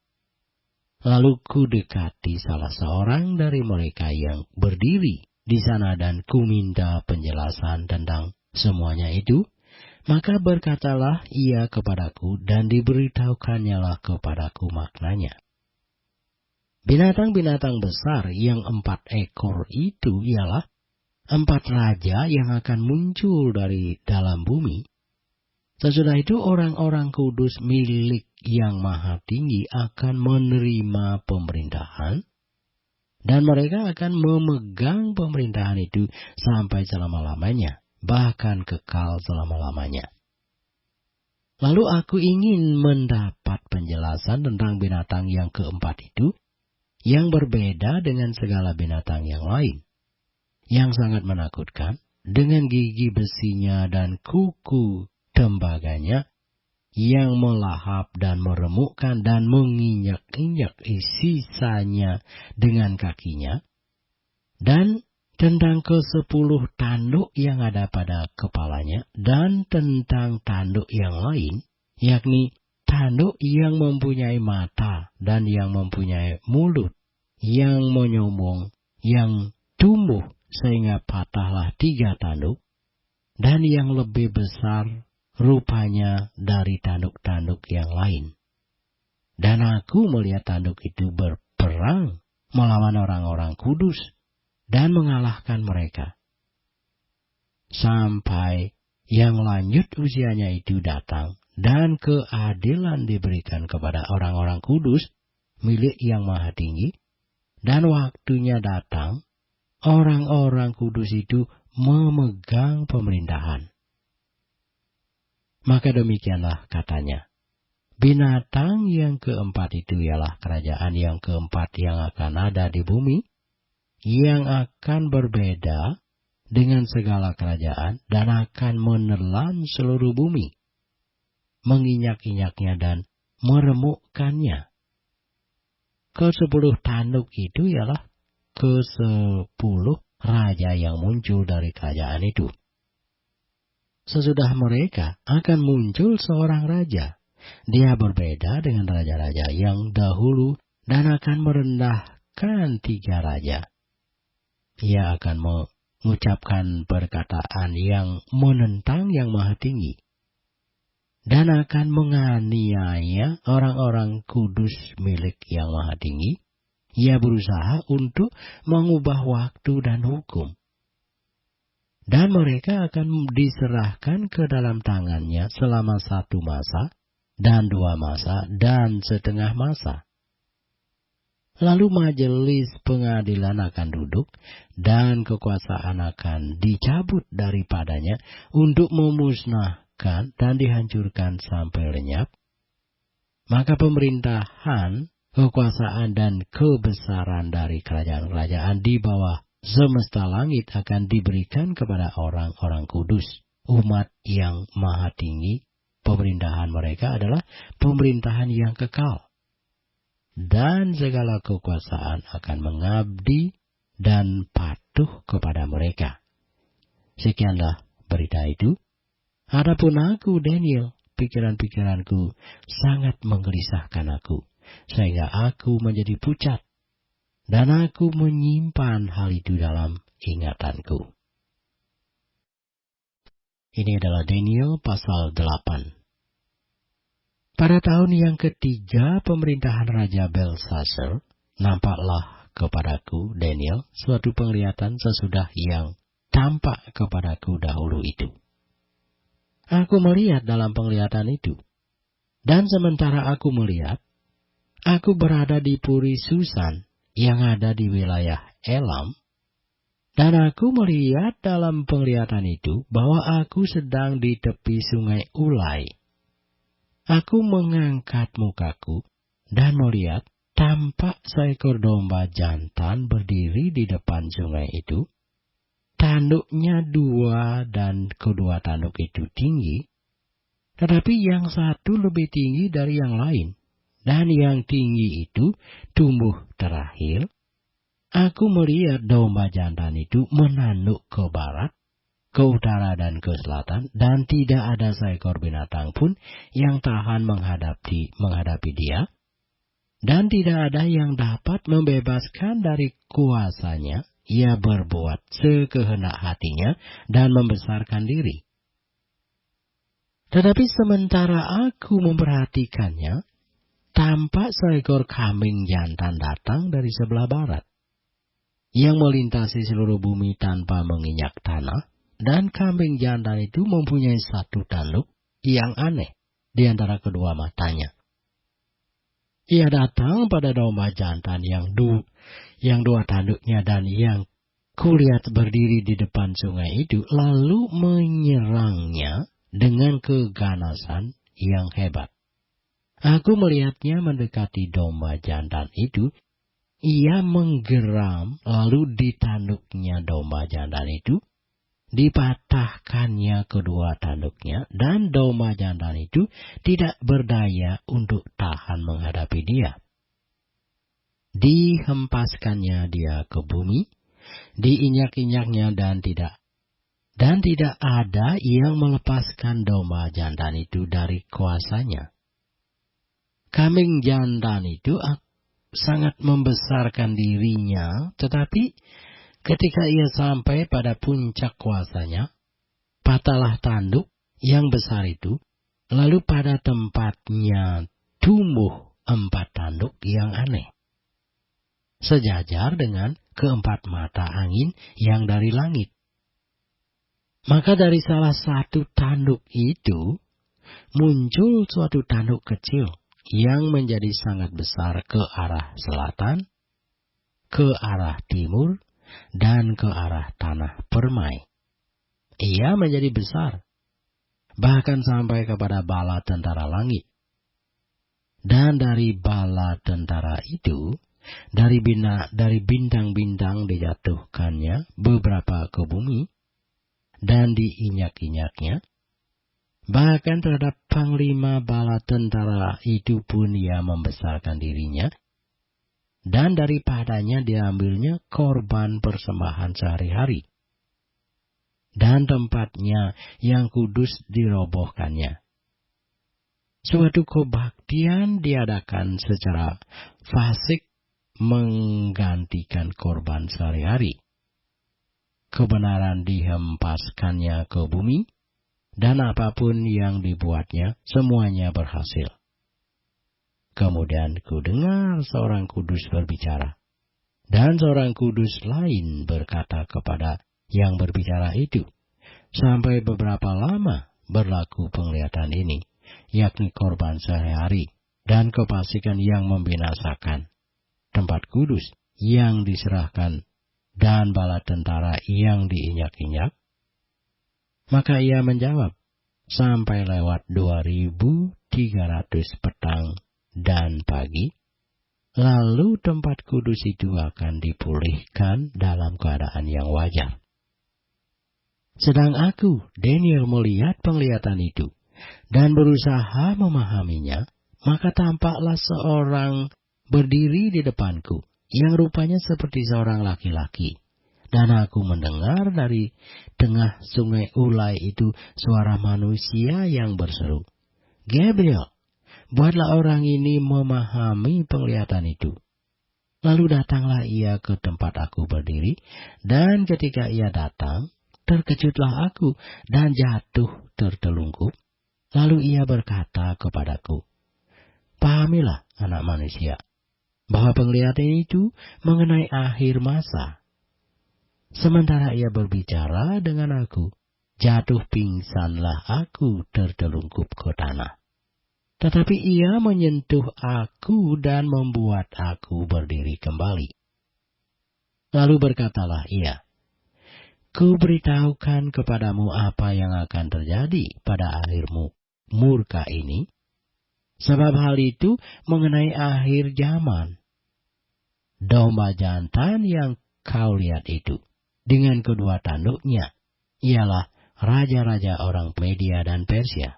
Lalu ku dekati salah seorang dari mereka yang berdiri di sana dan ku minta penjelasan tentang semuanya itu. Maka berkatalah ia kepadaku dan diberitahukannya kepadaku maknanya. Binatang-binatang besar yang 4 ekor itu ialah 4 raja yang akan muncul dari dalam bumi. Sesudah itu orang-orang kudus milik yang maha tinggi akan menerima pemerintahan. Dan mereka akan memegang pemerintahan itu sampai selama-lamanya, bahkan kekal selama-lamanya. Lalu aku ingin mendapat penjelasan tentang binatang yang keempat itu, yang berbeda dengan segala binatang yang lain, yang sangat menakutkan, dengan gigi besinya dan kuku tembaganya, yang melahap dan meremukkan dan menginjak-injak sisanya dengan kakinya, dan tentang ke-10 tanduk yang ada pada kepalanya, dan tentang tanduk yang lain, yakni tanduk yang mempunyai mata dan yang mempunyai mulut, yang menyombong, yang tumbuh sehingga patahlah 3 tanduk, dan yang lebih besar rupanya dari tanduk-tanduk yang lain. Dan aku melihat tanduk itu berperang melawan orang-orang kudus dan mengalahkan mereka. Sampai yang lanjut usianya itu datang dan keadilan diberikan kepada orang-orang kudus milik yang maha tinggi. Dan waktunya datang, orang-orang kudus itu memegang pemerintahan. Maka demikianlah katanya. Binatang yang keempat itu ialah kerajaan yang keempat yang akan ada di bumi, yang akan berbeda dengan segala kerajaan dan akan menelan seluruh bumi, menginjak-injaknya dan meremukkannya. Ke-10 tanduk itu ialah ke-10 raja yang muncul dari kerajaan itu. Sesudah mereka akan muncul seorang raja. Dia berbeda dengan raja-raja yang dahulu dan akan merendahkan 3 raja. Ia akan mengucapkan perkataan yang menentang yang maha tinggi. Dan akan menganiaya orang-orang kudus milik yang maha tinggi. Ia berusaha untuk mengubah waktu dan hukum. Dan mereka akan diserahkan ke dalam tangannya selama 1 masa, dan 2 masa, dan setengah masa. Lalu majelis pengadilan akan duduk, dan kekuasaan akan dicabut daripadanya untuk memusnahkan dan dihancurkan sampai lenyap. Maka pemerintahan, kekuasaan, dan kebesaran dari kerajaan-kerajaan di bawah semesta langit akan diberikan kepada orang-orang kudus, umat yang maha tinggi. Pemerintahan mereka adalah pemerintahan yang kekal. dan segala kekuasaan akan mengabdi dan patuh kepada mereka. Sekianlah berita itu. Adapun aku, Daniel, pikiran-pikiranku sangat menggelisahkan aku, sehingga aku menjadi pucat, dan aku menyimpan hal itu dalam ingatanku. Ini adalah Daniel pasal 8. Pada tahun yang ketiga pemerintahan Raja Belshazzar, nampaklah kepadaku, Daniel, suatu penglihatan sesudah yang tampak kepadaku dahulu itu. Aku melihat dalam penglihatan itu, dan sementara aku melihat, aku berada di Puri Susan yang ada di wilayah Elam, dan aku melihat dalam penglihatan itu bahwa aku sedang di tepi sungai Ulai. Aku mengangkat mukaku dan melihat tampak seekor domba jantan berdiri di depan sungai itu. Tanduknya 2 dan kedua tanduk itu tinggi, tetapi yang satu lebih tinggi dari yang lain, dan yang tinggi itu tumbuh terakhir. Aku melihat domba jantan itu menanduk ke barat, ke utara dan ke selatan, dan tidak ada seekor binatang pun yang tahan menghadapi dia, dan tidak ada yang dapat membebaskan dari kuasanya. Ia berbuat sekehendak hatinya dan membesarkan diri. Tetapi sementara aku memperhatikannya, tampak seekor kambing jantan datang dari sebelah barat, yang melintasi seluruh bumi tanpa menginjak tanah, dan kambing jantan itu mempunyai satu tanduk yang aneh di antara kedua matanya. Ia datang pada domba jantan yang 2 tanduknya dan yang kulihat berdiri di depan sungai itu, lalu menyerangnya dengan keganasan yang hebat. Aku melihatnya mendekati domba jantan itu. Ia menggeram, lalu di tanduknya domba jantan itu dipatahkannya kedua tanduknya, dan domba jantan itu tidak berdaya untuk tahan menghadapi dia. Dihempaskannya dia ke bumi, diinjak-injaknya dan tidak ada yang melepaskan domba jantan itu dari kuasanya. Kambing jantan itu sangat membesarkan dirinya, tetapi ketika ia sampai pada puncak kuasanya, patahlah tanduk yang besar itu, lalu pada tempatnya tumbuh 4 tanduk yang aneh, sejajar dengan ke-4 mata angin yang dari langit. Maka dari salah satu tanduk itu muncul suatu tanduk kecil yang menjadi sangat besar ke arah selatan, ke arah timur, dan ke arah tanah permai. Ia menjadi besar, bahkan sampai kepada bala tentara langit. Dan dari bala tentara itu, dari bintang-bintang dijatuhkannya beberapa ke bumi, dan diinjak-injaknya. Bahkan terhadap panglima bala tentara itu pun ia membesarkan dirinya, dan daripadanya diambilnya korban persembahan sehari-hari, dan tempatnya yang kudus dirobohkannya. Suatu kebaktian diadakan secara fasik menggantikan korban sehari-hari. Kebenaran dihempaskannya ke bumi, dan apapun yang dibuatnya, semuanya berhasil. Kemudian kudengar seorang kudus berbicara, dan seorang kudus lain berkata kepada yang berbicara itu, sampai beberapa lama berlaku penglihatan ini, yakni korban sehari-hari dan kefasikan yang membinasakan, tempat kudus yang diserahkan, dan bala tentara yang diinjak-injak. Maka ia menjawab, sampai lewat 2.300 petang dan pagi, lalu tempat kudus itu akan dipulihkan dalam keadaan yang wajar. Sedang aku, Daniel, melihat penglihatan itu dan berusaha memahaminya, maka tampaklah seorang berdiri di depanku, yang rupanya seperti seorang laki-laki. Dan aku mendengar dari tengah sungai Ulai itu suara manusia yang berseru, "Gabriel, buatlah orang ini memahami penglihatan itu." Lalu datanglah ia ke tempat aku berdiri, dan ketika ia datang, terkejutlah aku dan jatuh tertelungkup. Lalu ia berkata kepadaku, "Pahamilah, anak manusia, bahwa penglihatan itu mengenai akhir masa." Sementara ia berbicara dengan aku, jatuh pingsanlah aku tertelungkup ke tanah. Tetapi ia menyentuh aku dan membuat aku berdiri kembali. Lalu berkatalah ia, "Ku beritahukan kepadamu apa yang akan terjadi pada akhirmu murka ini, sebab hal itu mengenai akhir zaman. Domba jantan yang kau lihat itu, dengan kedua tanduknya, ialah raja-raja orang Media dan Persia.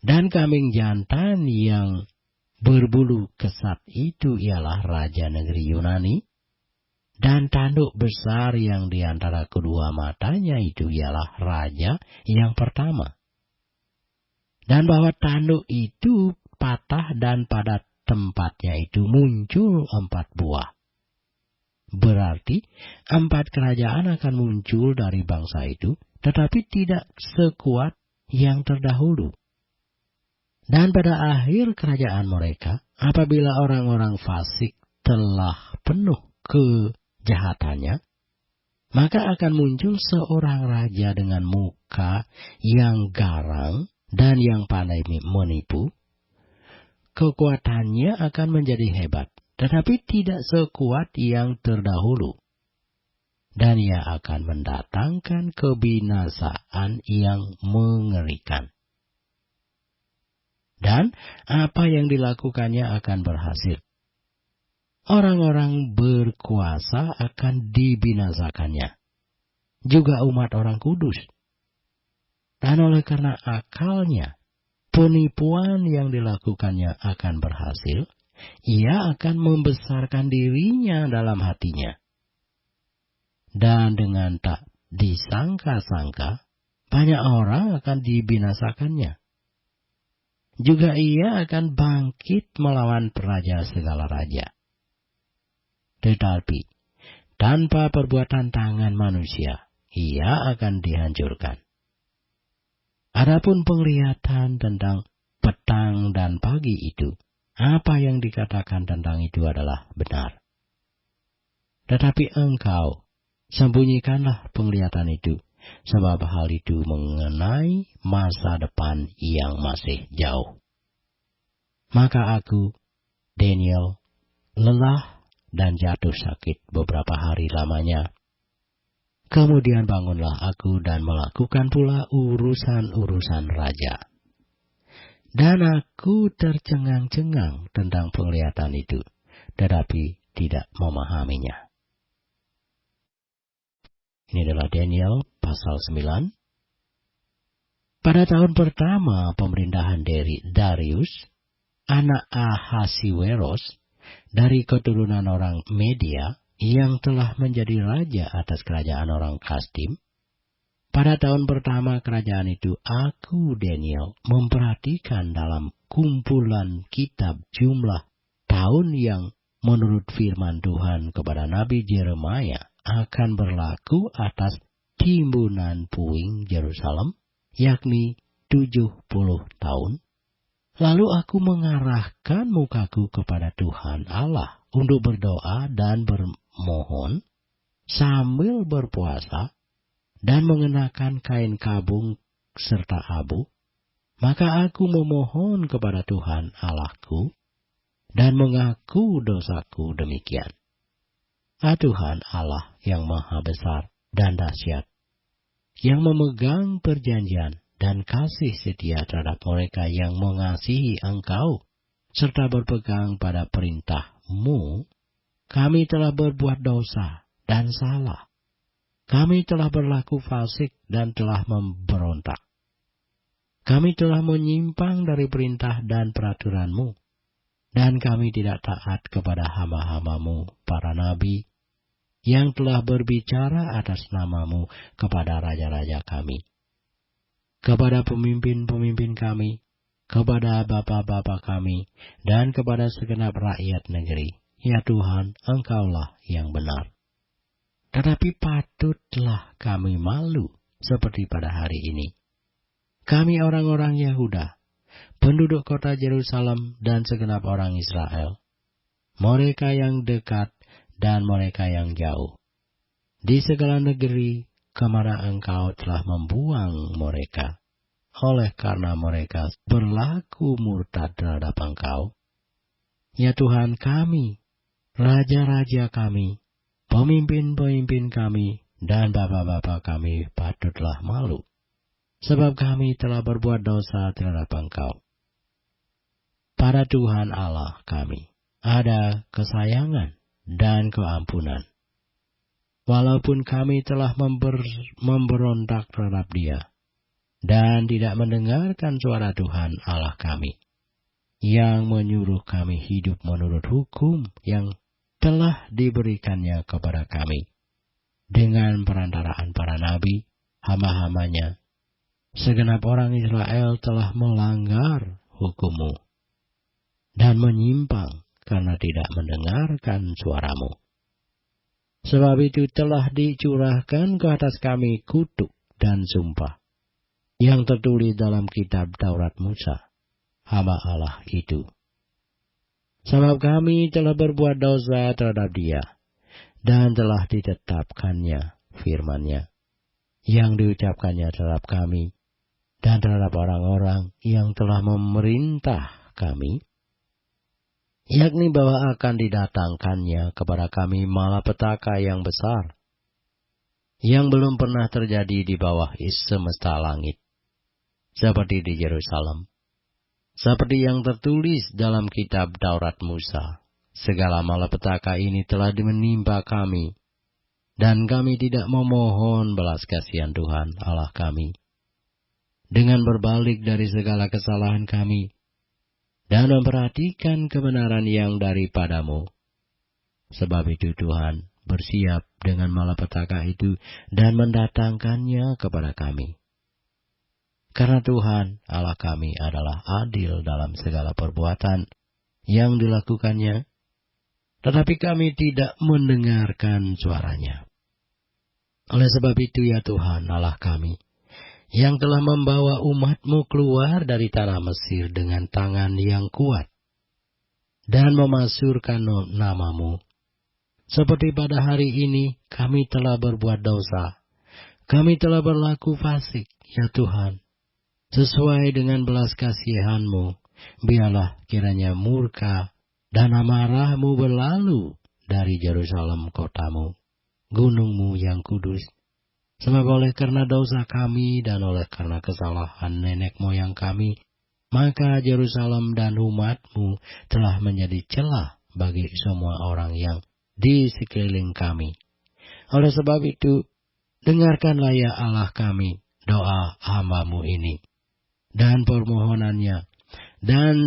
Dan kambing jantan yang berbulu kesat itu ialah raja negeri Yunani, dan tanduk besar yang di antara kedua matanya itu ialah raja yang pertama. Dan bahwa tanduk itu patah dan pada tempatnya itu muncul 4 buah. Berarti 4 kerajaan akan muncul dari bangsa itu, tetapi tidak sekuat yang terdahulu. Dan pada akhir kerajaan mereka, apabila orang-orang fasik telah penuh kejahatannya, maka akan muncul seorang raja dengan muka yang garang dan yang pandai menipu. Kekuatannya akan menjadi hebat, tetapi tidak sekuat yang terdahulu. Dan ia akan mendatangkan kebinasaan yang mengerikan. Dan apa yang dilakukannya akan berhasil. Orang-orang berkuasa akan dibinasakannya. Juga umat orang kudus. Dan oleh karena akalnya, penipuan yang dilakukannya akan berhasil, ia akan membesarkan dirinya dalam hatinya. Dan dengan tak disangka-sangka, banyak orang akan dibinasakannya. Juga ia akan bangkit melawan raja segala raja. Tetapi, tanpa perbuatan tangan manusia, ia akan dihancurkan. Adapun penglihatan tentang petang dan pagi itu, apa yang dikatakan tentang itu adalah benar. Tetapi engkau, sembunyikanlah penglihatan itu, sebab hal itu mengenai masa depan yang masih jauh. Maka aku, Daniel, lelah dan jatuh sakit beberapa hari lamanya. Kemudian bangunlah aku dan melakukan pula urusan-urusan raja. Dan aku tercengang-cengang tentang penglihatan itu, tetapi tidak memahaminya. Ini adalah Daniel pasal 9. Pada tahun pertama pemerintahan Darius, anak Ahasiweros, dari keturunan orang Media, yang telah menjadi raja atas kerajaan orang Kasdim. Pada tahun pertama kerajaan itu, aku, Daniel, memperhatikan dalam kumpulan kitab jumlah tahun yang menurut firman Tuhan kepada Nabi Jeremia akan berlaku atas timbunan puing Yerusalem, yakni 70 tahun. Lalu aku mengarahkan mukaku kepada Tuhan Allah untuk berdoa dan bermohon sambil berpuasa dan mengenakan kain kabung serta abu. Maka aku memohon kepada Tuhan Allahku dan mengaku dosaku demikian. Tuhan Allah yang maha besar dan dahsyat, yang memegang perjanjian dan kasih setia terhadap mereka yang mengasihi Engkau, serta berpegang pada perintah-Mu, kami telah berbuat dosa dan salah. Kami telah berlaku fasik dan telah memberontak. Kami telah menyimpang dari perintah dan peraturan-Mu, dan kami tidak taat kepada hamba-hambamu, para nabi, yang telah berbicara atas namamu kepada raja-raja kami, kepada pemimpin-pemimpin kami, kepada bapa-bapa kami, dan kepada segenap rakyat negeri. Ya Tuhan, Engkaulah yang benar. Tetapi patutlah kami malu seperti pada hari ini. Kami orang-orang Yahuda, penduduk kota Yerusalem dan segenap orang Israel, mereka yang dekat dan mereka yang jauh, di segala negeri kemana Engkau telah membuang mereka, oleh karena mereka berlaku murtad terhadap Engkau. Ya Tuhan kami, raja-raja kami, pemimpin-pemimpin kami, dan bapa-bapa kami patutlah malu, sebab kami telah berbuat dosa terhadap Engkau. Pada Tuhan Allah kami ada kesayangan dan keampunan, walaupun kami telah memberontak terhadap Dia, dan tidak mendengarkan suara Tuhan Allah kami, yang menyuruh kami hidup menurut hukum yang telah diberikannya kepada kami, dengan perantaraan para nabi, hamba-hambanya. Segenap orang Israel telah melanggar hukum-Mu, dan menyimpang karena tidak mendengarkan suara-Mu. Sebab itu telah dicurahkan ke atas kami kutuk dan sumpah, yang tertulis dalam kitab Taurat Musa, hamba Allah itu. Sebab kami telah berbuat dosa terhadap Dia, dan telah ditetapkannya firman-Nya, yang diucapkannya terhadap kami, dan terhadap orang-orang yang telah memerintah kami, yakni bahwa akan didatangkannya kepada kami malapetaka yang besar, yang belum pernah terjadi di bawah semesta langit, seperti di Yerusalem, seperti yang tertulis dalam kitab Taurat Musa. Segala malapetaka ini telah menimpa kami, dan kami tidak memohon belas kasihan Tuhan Allah kami, dengan berbalik dari segala kesalahan kami, dan memperhatikan kebenaran yang daripada-Mu. Sebab itu Tuhan bersiap dengan malapetaka itu dan mendatangkannya kepada kami. Karena Tuhan Allah kami adalah adil dalam segala perbuatan yang dilakukannya, tetapi kami tidak mendengarkan suara-Nya. Oleh sebab itu ya Tuhan Allah kami, yang telah membawa umat-Mu keluar dari tanah Mesir dengan tangan yang kuat, dan memasyurkan nama-Mu. Seperti pada hari ini kami telah berbuat dosa, kami telah berlaku fasik, ya Tuhan. Sesuai dengan belas kasihan-Mu, biarlah kiranya murka dan amarah-Mu berlalu dari Yerusalem kota-Mu, gunung-Mu yang kudus. Sebab oleh karena dosa kami dan oleh karena kesalahan nenek moyang kami, maka Yerusalem dan umat-Mu telah menjadi celah bagi semua orang yang di sekeliling kami. Oleh sebab itu, dengarkanlah ya Allah kami doa hamba-Mu ini dan permohonannya, dan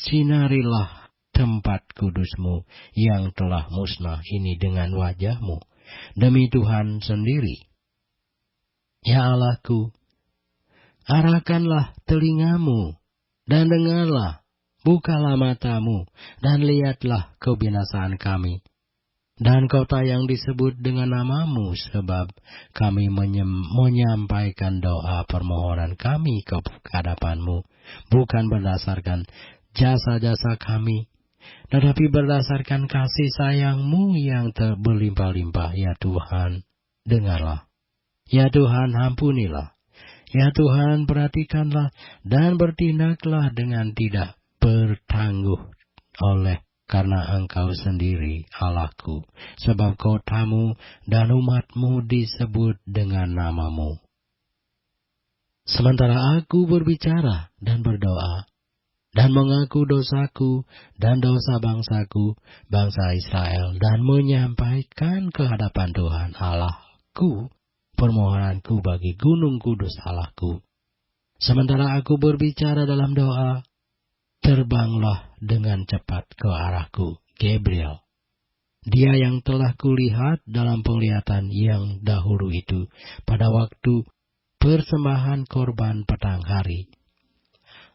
sinarilah tempat kudus-Mu yang telah musnah ini dengan wajah-Mu, demi Tuhan sendiri. Ya Allahku, arahkanlah telinga-Mu, dan dengarlah, bukalah mata-Mu, dan lihatlah kebinasaan kami, dan kota yang disebut dengan nama-Mu, sebab kami menyampaikan doa permohonan kami ke hadapan-Mu, bukan berdasarkan jasa-jasa kami, tetapi berdasarkan kasih sayang-Mu yang berlimpah-limpah. Ya Tuhan, dengarlah. Ya Tuhan, ampunilah. Ya Tuhan, perhatikanlah dan bertindaklah dengan tidak bertangguh oleh karena Engkau sendiri Allahku, sebab kota-Mu dan umat-Mu disebut dengan nama-Mu. Sementara aku berbicara dan berdoa, dan mengaku dosaku dan dosa bangsaku, bangsa Israel, dan menyampaikan ke hadapan Tuhan Allahku permohonanku bagi gunung kudus Allahku. Sementara aku berbicara dalam doa, terbanglah dengan cepat ke arahku, Gabriel. Dia yang telah kulihat dalam penglihatan yang dahulu itu pada waktu persembahan korban petang hari.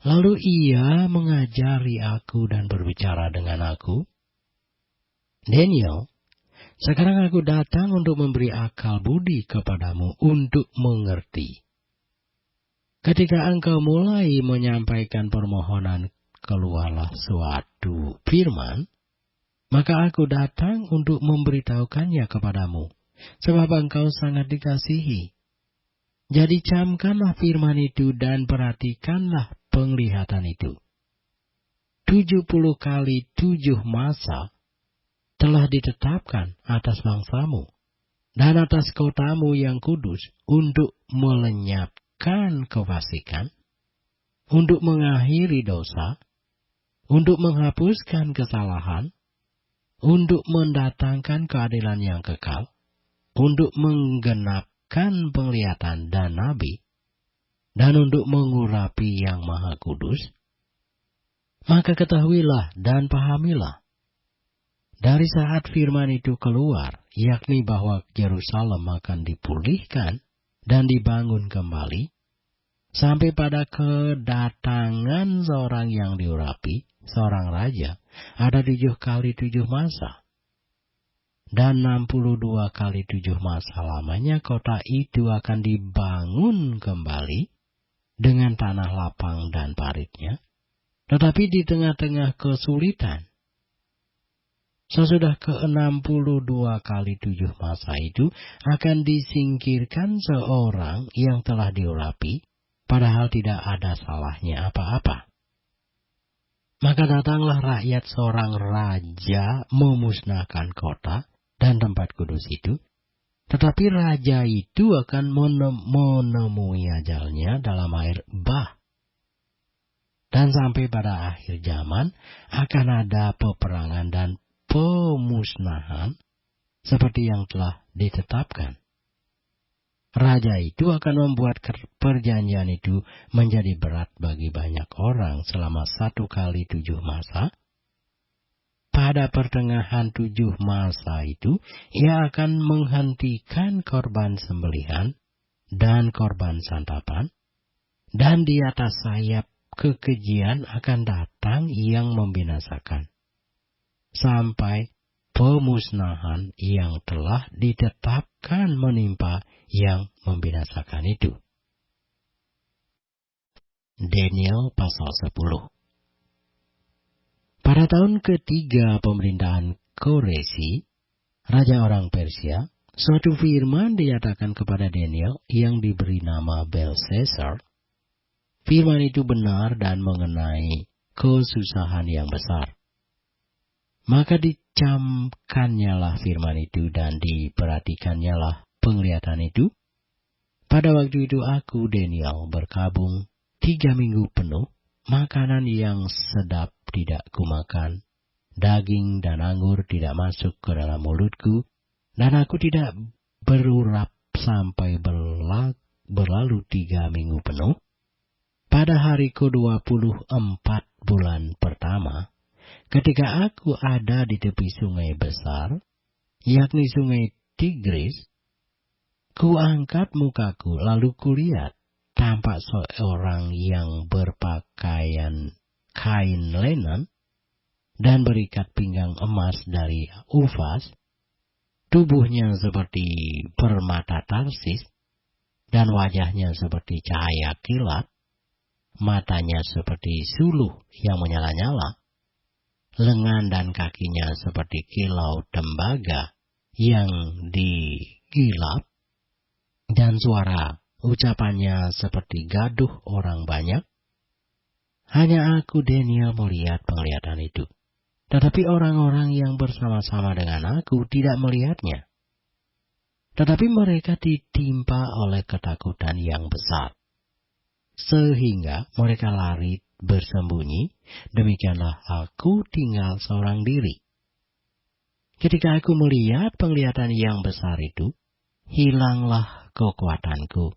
Lalu ia mengajari aku dan berbicara dengan aku, Daniel, sekarang aku datang untuk memberi akal budi kepadamu untuk mengerti. Ketika engkau mulai menyampaikan permohonan, keluarlah suatu firman, maka aku datang untuk memberitahukannya kepadamu, sebab engkau sangat dikasihi. Jadi camkanlah firman itu dan perhatikanlah penglihatan itu. 70 kali 7 masa telah ditetapkan atas bangsamu dan atas kotamu yang kudus untuk melenyapkan kefasikan, untuk mengakhiri dosa, untuk menghapuskan kesalahan, untuk mendatangkan keadilan yang kekal, untuk menggenapkan penglihatan dan nabi, dan untuk mengurapi yang maha kudus. Maka ketahuilah dan pahamilah, dari saat firman itu keluar, yakni bahwa Yerusalem akan dipulihkan dan dibangun kembali, sampai pada kedatangan seorang yang diurapi, seorang raja, ada 7 kali 7 masa. Dan 62 kali 7 masa lamanya kota itu akan dibangun kembali dengan tanah lapang dan paritnya, tetapi di tengah-tengah kesulitan. Sesudah ke-62 kali 7 masa itu akan disingkirkan seorang yang telah diurapi, padahal tidak ada salahnya apa-apa. Maka datanglah rakyat seorang raja memusnahkan kota dan tempat kudus itu, tetapi raja itu akan menemui ajalnya dalam air bah. Dan sampai pada akhir zaman akan ada peperangan dan pemusnahan seperti yang telah ditetapkan. Raja itu akan membuat perjanjian itu menjadi berat bagi banyak orang selama 1 kali 7 masa. Pada pertengahan 7 masa itu, ia akan menghentikan korban sembelihan dan korban santapan, dan di atas sayap kekejian akan datang yang membinasakan, sampai pemusnahan yang telah ditetapkan menimpa yang membinasakan itu. Daniel pasal 10. Pada tahun ketiga pemerintahan Koresi, raja orang Persia, suatu firman dinyatakan kepada Daniel yang diberi nama Belshazzar. Firman itu benar dan mengenai kesusahan yang besar. Maka dicamkannyalah firman itu dan diperhatikannyalah penglihatan itu. Pada waktu itu aku, Daniel, berkabung 3 minggu penuh, makanan yang sedap tidak kumakan, daging dan anggur tidak masuk ke dalam mulutku, dan aku tidak berurap sampai berlalu 3 minggu penuh. Pada hari ke-24 bulan pertama, ketika aku ada di tepi sungai besar, yakni sungai Tigris, kuangkat mukaku lalu kulihat tampak seorang yang berpakaian kain lenan dan berikat pinggang emas dari Ufas, tubuhnya seperti permata Tarsis, dan wajahnya seperti cahaya kilat, matanya seperti suluh yang menyala-nyala, lengan dan kakinya seperti kilau tembaga yang digilap, dan suara ucapannya seperti gaduh orang banyak. Hanya aku, Daniel, melihat penglihatan itu, tetapi orang-orang yang bersama-sama dengan aku tidak melihatnya. Tetapi mereka ditimpa oleh ketakutan yang besar, sehingga mereka lari bersembunyi. Demikianlah aku tinggal seorang diri. Ketika aku melihat penglihatan yang besar itu, hilanglah kekuatanku.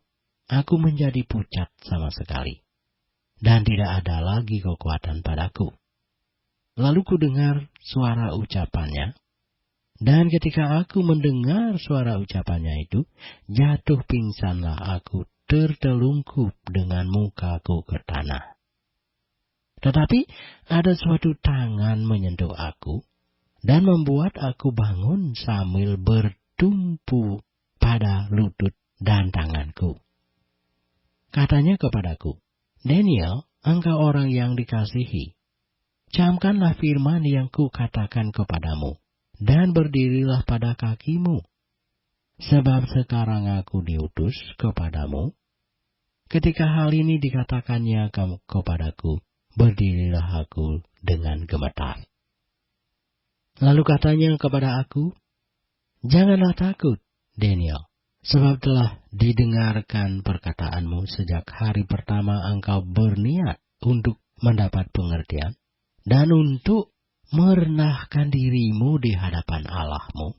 Aku menjadi pucat sama sekali, dan tidak ada lagi kekuatan padaku. Lalu ku dengar suara ucapannya. Dan ketika aku mendengar suara ucapannya itu, jatuh pingsanlah aku tertelungkup dengan mukaku ke tanah. Tetapi ada suatu tangan menyentuh aku dan membuat aku bangun sambil bertumpu pada lutut dan tanganku. Katanya kepadaku, Daniel, engkau orang yang dikasihi. Camkanlah firman yang kukatakan kepadamu, dan berdirilah pada kakimu. Sebab sekarang aku diutus kepadamu. Ketika hal ini dikatakannya kepadaku, berdirilah aku dengan gemetar. Lalu katanya kepada aku, janganlah takut, Daniel, sebab telah didengarkan perkataanmu sejak hari pertama engkau berniat untuk mendapat pengertian, dan untuk merendahkan dirimu di hadapan Allahmu.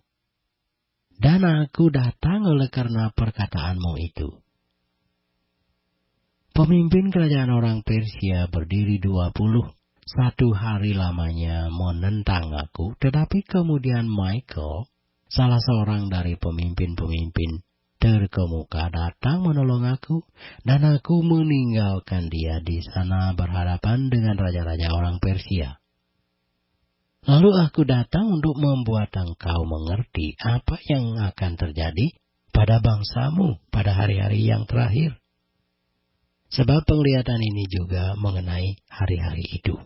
Dan aku datang oleh karena perkataanmu itu. Pemimpin kerajaan orang Persia berdiri 21 hari lamanya menentang aku, tetapi kemudian Michael, salah seorang dari pemimpin-pemimpin terkemuka, datang menolong aku, dan aku meninggalkan dia di sana berhadapan dengan raja-raja orang Persia. Lalu aku datang untuk membuat engkau mengerti apa yang akan terjadi pada bangsamu pada hari-hari yang terakhir. Sebab penglihatan ini juga mengenai hari-hari itu.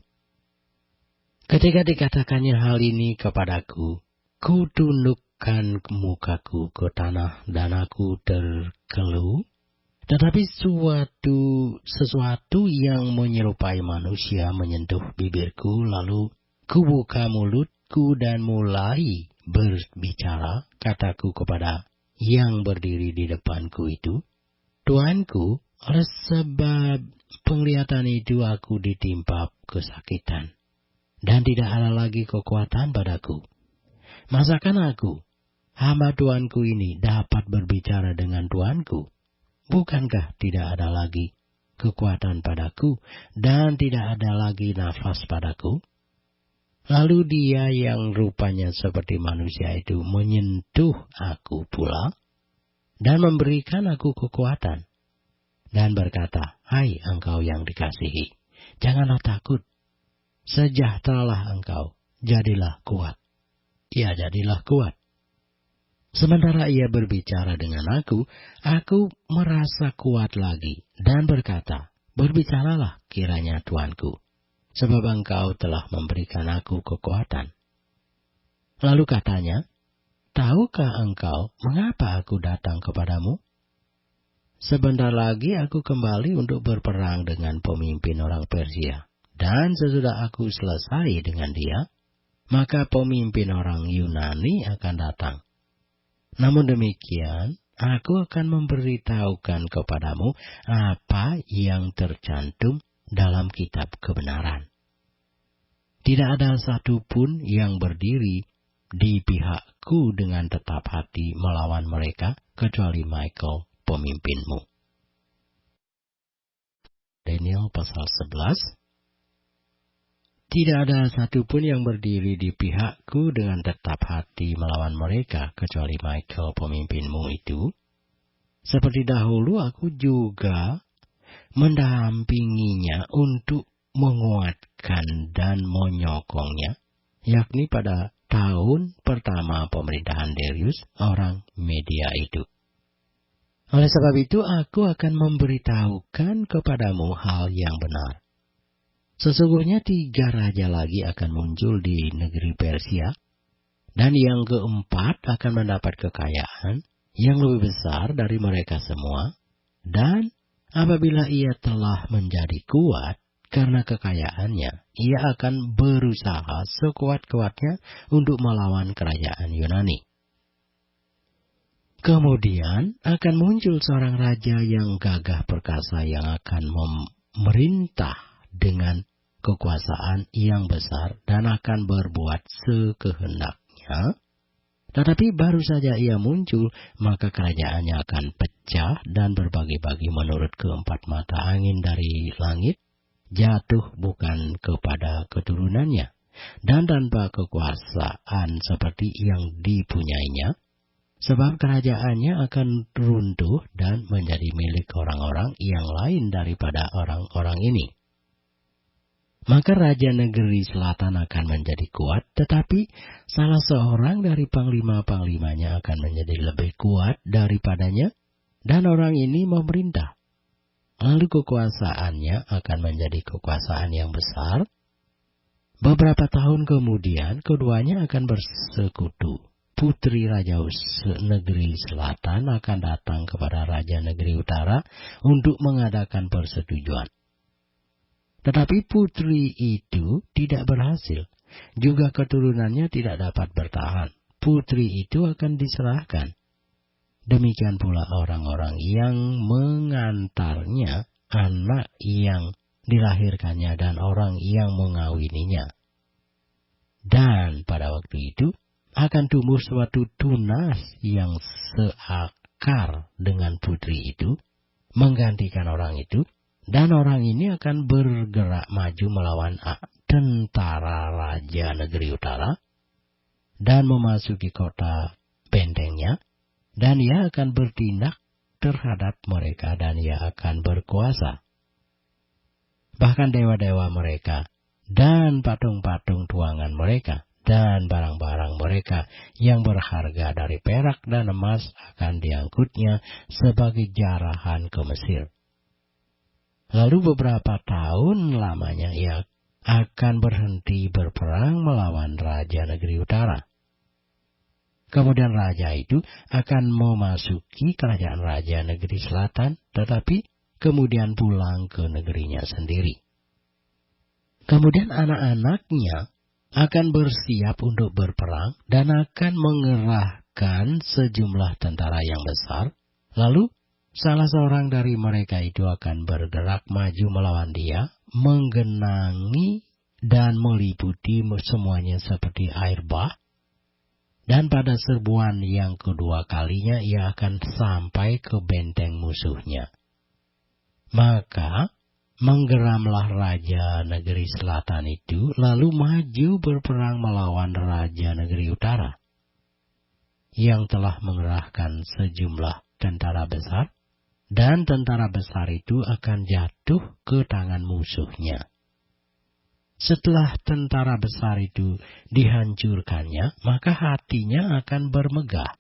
Ketika dikatakannya hal ini kepadaku, ku tundukkan mukaku ke tanah dan aku terkeluh. Tetapi sesuatu yang menyerupai manusia menyentuh bibirku, lalu ku buka mulutku dan mulai berbicara. Kataku kepada yang berdiri di depanku itu, Tuanku, oleh sebab penglihatan itu aku ditimpa kesakitan, dan tidak ada lagi kekuatan padaku. Masakan aku, hamba Tuanku ini, dapat berbicara dengan Tuanku? Bukankah tidak ada lagi kekuatan padaku, dan tidak ada lagi nafas padaku? Lalu dia yang rupanya seperti manusia itu menyentuh aku pula dan memberikan aku kekuatan. Dan berkata, hai engkau yang dikasihi, janganlah takut. Sejahteralah engkau, jadilah kuat. Ya, jadilah kuat. Sementara ia berbicara dengan aku merasa kuat lagi dan berkata, berbicaralah kiranya Tuanku, sebab engkau telah memberikan aku kekuatan. Lalu katanya, tahukah engkau mengapa aku datang kepadamu? Sebentar lagi aku kembali untuk berperang dengan pemimpin orang Persia. Dan sesudah aku selesai dengan dia, maka pemimpin orang Yunani akan datang. Namun demikian, aku akan memberitahukan kepadamu apa yang tercantum dalam kitab kebenaran. Tidak ada satupun yang berdiri di pihakku dengan tetap hati melawan mereka, kecuali Michael, pemimpinmu. Daniel pasal 11. Tidak ada satupun yang berdiri di pihakku dengan tetap hati melawan mereka, kecuali Michael, pemimpinmu itu. Seperti dahulu aku juga mendampinginya untuk menguatkan dan menyokongnya, yakni pada tahun pertama pemerintahan Darius, orang Media itu. Oleh sebab itu aku akan memberitahukan kepadamu hal yang benar. Sesungguhnya 3 raja lagi akan muncul di negeri Persia, dan yang keempat akan mendapat kekayaan yang lebih besar dari mereka semua, dan apabila ia telah menjadi kuat karena kekayaannya, ia akan berusaha sekuat-kuatnya untuk melawan kerajaan Yunani. Kemudian akan muncul seorang raja yang gagah perkasa yang akan memerintah dengan kekuasaan yang besar dan akan berbuat sekehendaknya. Tetapi baru saja ia muncul, maka kerajaannya akan pecah dan berbagi-bagi menurut keempat mata angin dari langit, jatuh bukan kepada keturunannya, dan tanpa kekuasaan seperti yang dipunyainya, sebab kerajaannya akan runtuh dan menjadi milik orang-orang yang lain daripada orang-orang ini. Maka raja negeri selatan akan menjadi kuat, tetapi salah seorang dari panglima-panglimanya akan menjadi lebih kuat daripadanya, dan orang ini memerintah. Lalu kekuasaannya akan menjadi kekuasaan yang besar. Beberapa tahun kemudian, keduanya akan bersekutu. Putri Raja Negeri Selatan akan datang kepada Raja Negeri Utara untuk mengadakan persetujuan. Tetapi putri itu tidak berhasil. Juga keturunannya tidak dapat bertahan. Putri itu akan diserahkan. Demikian pula orang-orang yang mengantarnya, anak yang dilahirkannya, dan orang yang mengawininya. Dan pada waktu itu akan tumbuh suatu tunas yang seakar dengan putri itu, menggantikan orang itu, dan orang ini akan bergerak maju melawan tentara Raja Negeri Utara, dan memasuki kota bentengnya, dan ia akan bertindak terhadap mereka, dan ia akan berkuasa. Bahkan dewa-dewa mereka, dan patung-patung tuangan mereka, dan barang-barang mereka yang berharga dari perak dan emas akan diangkutnya sebagai jarahan ke Mesir. Lalu beberapa tahun lamanya ia akan berhenti berperang melawan Raja Negeri Utara. Kemudian raja itu akan memasuki kerajaan Raja Negeri Selatan, tetapi kemudian pulang ke negerinya sendiri. Kemudian anak-anaknya akan bersiap untuk berperang dan akan mengerahkan sejumlah tentara yang besar. Lalu salah seorang dari mereka itu akan bergerak maju melawan dia, menggenangi dan meliputi semuanya seperti air bah. Dan pada serbuan yang kedua kalinya ia akan sampai ke benteng musuhnya. Maka menggeramlah Raja Negeri Selatan itu, lalu maju berperang melawan Raja Negeri Utara, yang telah mengerahkan sejumlah tentara besar, dan tentara besar itu akan jatuh ke tangan musuhnya. Setelah tentara besar itu dihancurkannya, maka hatinya akan bermegah.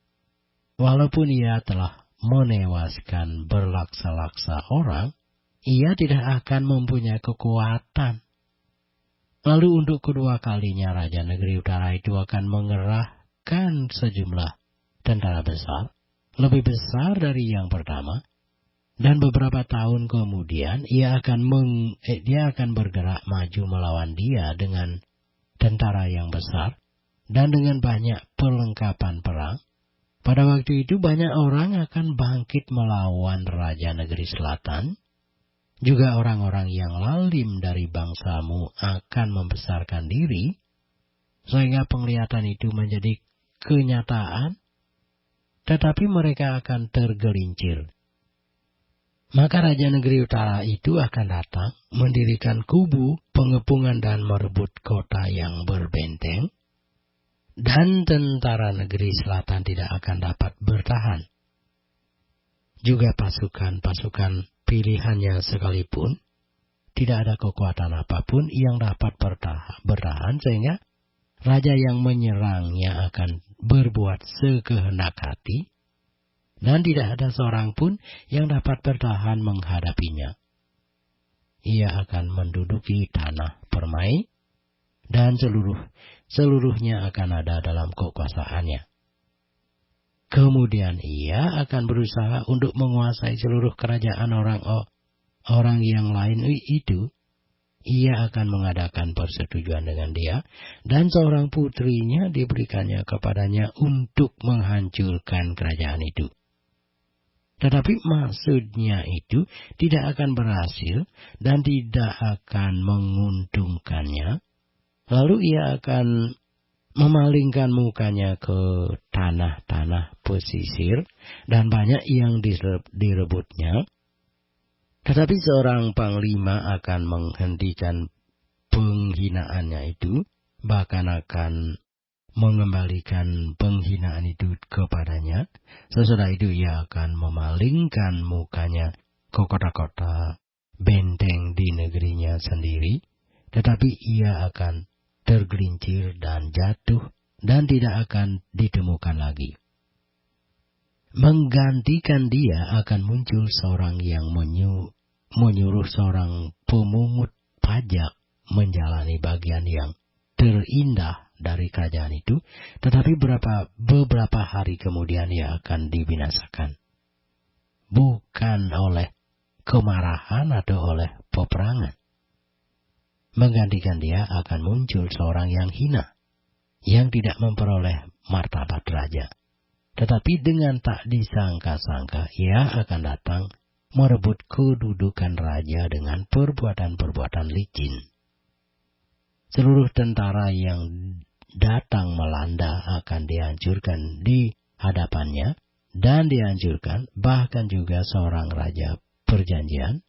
Walaupun ia telah menewaskan berlaksa-laksa orang, ia tidak akan mempunyai kekuatan. Lalu untuk kedua kalinya Raja Negeri Utara itu akan mengerahkan sejumlah tentara besar, lebih besar dari yang pertama. Dan beberapa tahun kemudian ia akan bergerak maju melawan dia dengan tentara yang besar dan dengan banyak perlengkapan perang. Pada waktu itu banyak orang akan bangkit melawan Raja Negeri Selatan. Juga orang-orang yang lalim dari bangsamu akan membesarkan diri, sehingga penglihatan itu menjadi kenyataan, tetapi mereka akan tergelincir. Maka Raja Negeri Utara itu akan datang, mendirikan kubu pengepungan dan merebut kota yang berbenteng, dan tentara Negeri Selatan tidak akan dapat bertahan. Juga pasukan-pasukan pilihannya sekalipun, tidak ada kekuatan apapun yang dapat bertahan, sehingga raja yang menyerangnya akan berbuat sekehendak hati, dan tidak ada seorang pun yang dapat bertahan menghadapinya. Ia akan menduduki tanah permai, dan seluruhnya akan ada dalam kekuasaannya. Kemudian ia akan berusaha untuk menguasai seluruh kerajaan orang yang lain itu. Ia akan mengadakan persetujuan dengan dia, dan seorang putrinya diberikannya kepadanya untuk menghancurkan kerajaan itu. Tetapi maksudnya itu tidak akan berhasil dan tidak akan menguntungkannya. Lalu ia akan memalingkan mukanya ke tanah-tanah pesisir, dan banyak yang direbutnya. Tetapi seorang panglima akan menghentikan penghinaannya itu, bahkan akan mengembalikan penghinaan itu kepadanya. Sesudah itu ia akan memalingkan mukanya ke kota-kota benteng di negerinya sendiri, tetapi ia akan tergelincir dan jatuh dan tidak akan ditemukan lagi. Menggantikan dia akan muncul seorang yang menyuruh seorang pemungut pajak menjalani bagian yang terindah dari kerajaan itu, tetapi beberapa hari kemudian ia akan dibinasakan. Bukan oleh kemarahan atau oleh peperangan. Menggantikan dia akan muncul seorang yang hina, yang tidak memperoleh martabat raja. Tetapi dengan tak disangka-sangka, ia akan datang merebut kedudukan raja dengan perbuatan-perbuatan licin. Seluruh tentara yang datang melanda akan dihancurkan di hadapannya, dan dihancurkan bahkan juga seorang raja perjanjian.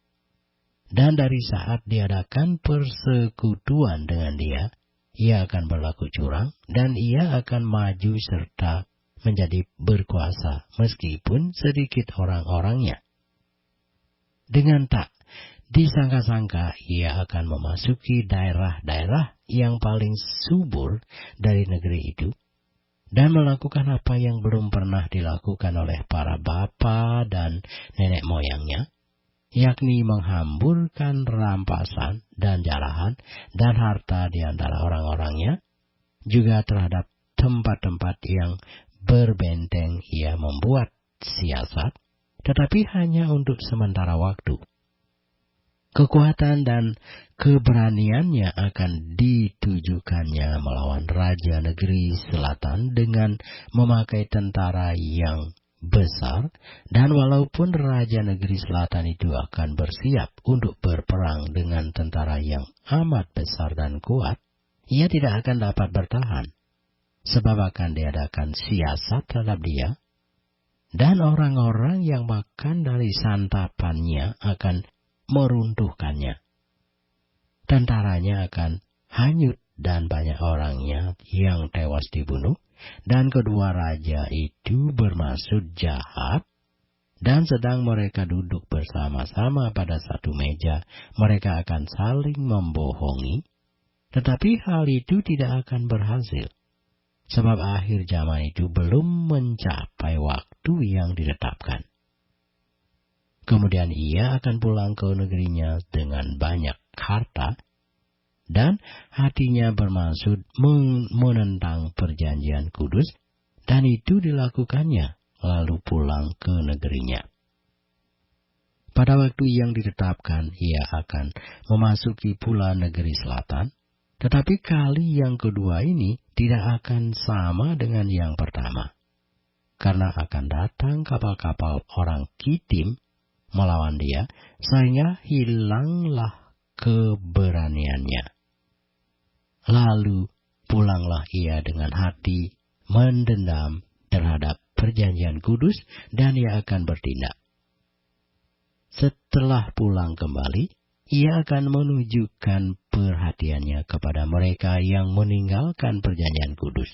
Dan dari saat diadakan persekutuan dengan dia, ia akan berlaku curang, dan ia akan maju serta menjadi berkuasa meskipun sedikit orang-orangnya. Dengan tak disangka-sangka ia akan memasuki daerah-daerah yang paling subur dari negeri itu dan melakukan apa yang belum pernah dilakukan oleh para bapa dan nenek moyangnya, yakni menghamburkan rampasan dan jarahan dan harta di antara orang-orangnya, juga terhadap tempat-tempat yang berbenteng ia membuat siasat, tetapi hanya untuk sementara waktu. Kekuatan dan keberaniannya akan ditujukannya melawan raja negeri selatan dengan memakai tentara yang besar, dan walaupun raja negeri selatan itu akan bersiap untuk berperang dengan tentara yang amat besar dan kuat, ia tidak akan dapat bertahan, sebab akan diadakan siasat terhadap dia, dan orang-orang yang makan dari santapannya akan meruntuhkannya. Tentaranya akan hanyut dan banyak orangnya yang tewas dibunuh, dan kedua raja itu bermaksud jahat, dan sedang mereka duduk bersama-sama pada satu meja, mereka akan saling membohongi, tetapi hal itu tidak akan berhasil. Sebab akhir zaman itu belum mencapai waktu yang ditetapkan. Kemudian ia akan pulang ke negerinya dengan banyak harta, dan hatinya bermaksud menentang perjanjian kudus, dan itu dilakukannya, lalu pulang ke negerinya. Pada waktu yang ditetapkan, ia akan memasuki pula negeri selatan, tetapi kali yang kedua ini tidak akan sama dengan yang pertama, karena akan datang kapal-kapal orang Kitim melawan dia, sehingga hilanglah keberaniannya. Lalu pulanglah ia dengan hati mendendam terhadap perjanjian kudus, dan ia akan bertindak. Setelah pulang kembali, ia akan menunjukkan perhatiannya kepada mereka yang meninggalkan perjanjian kudus.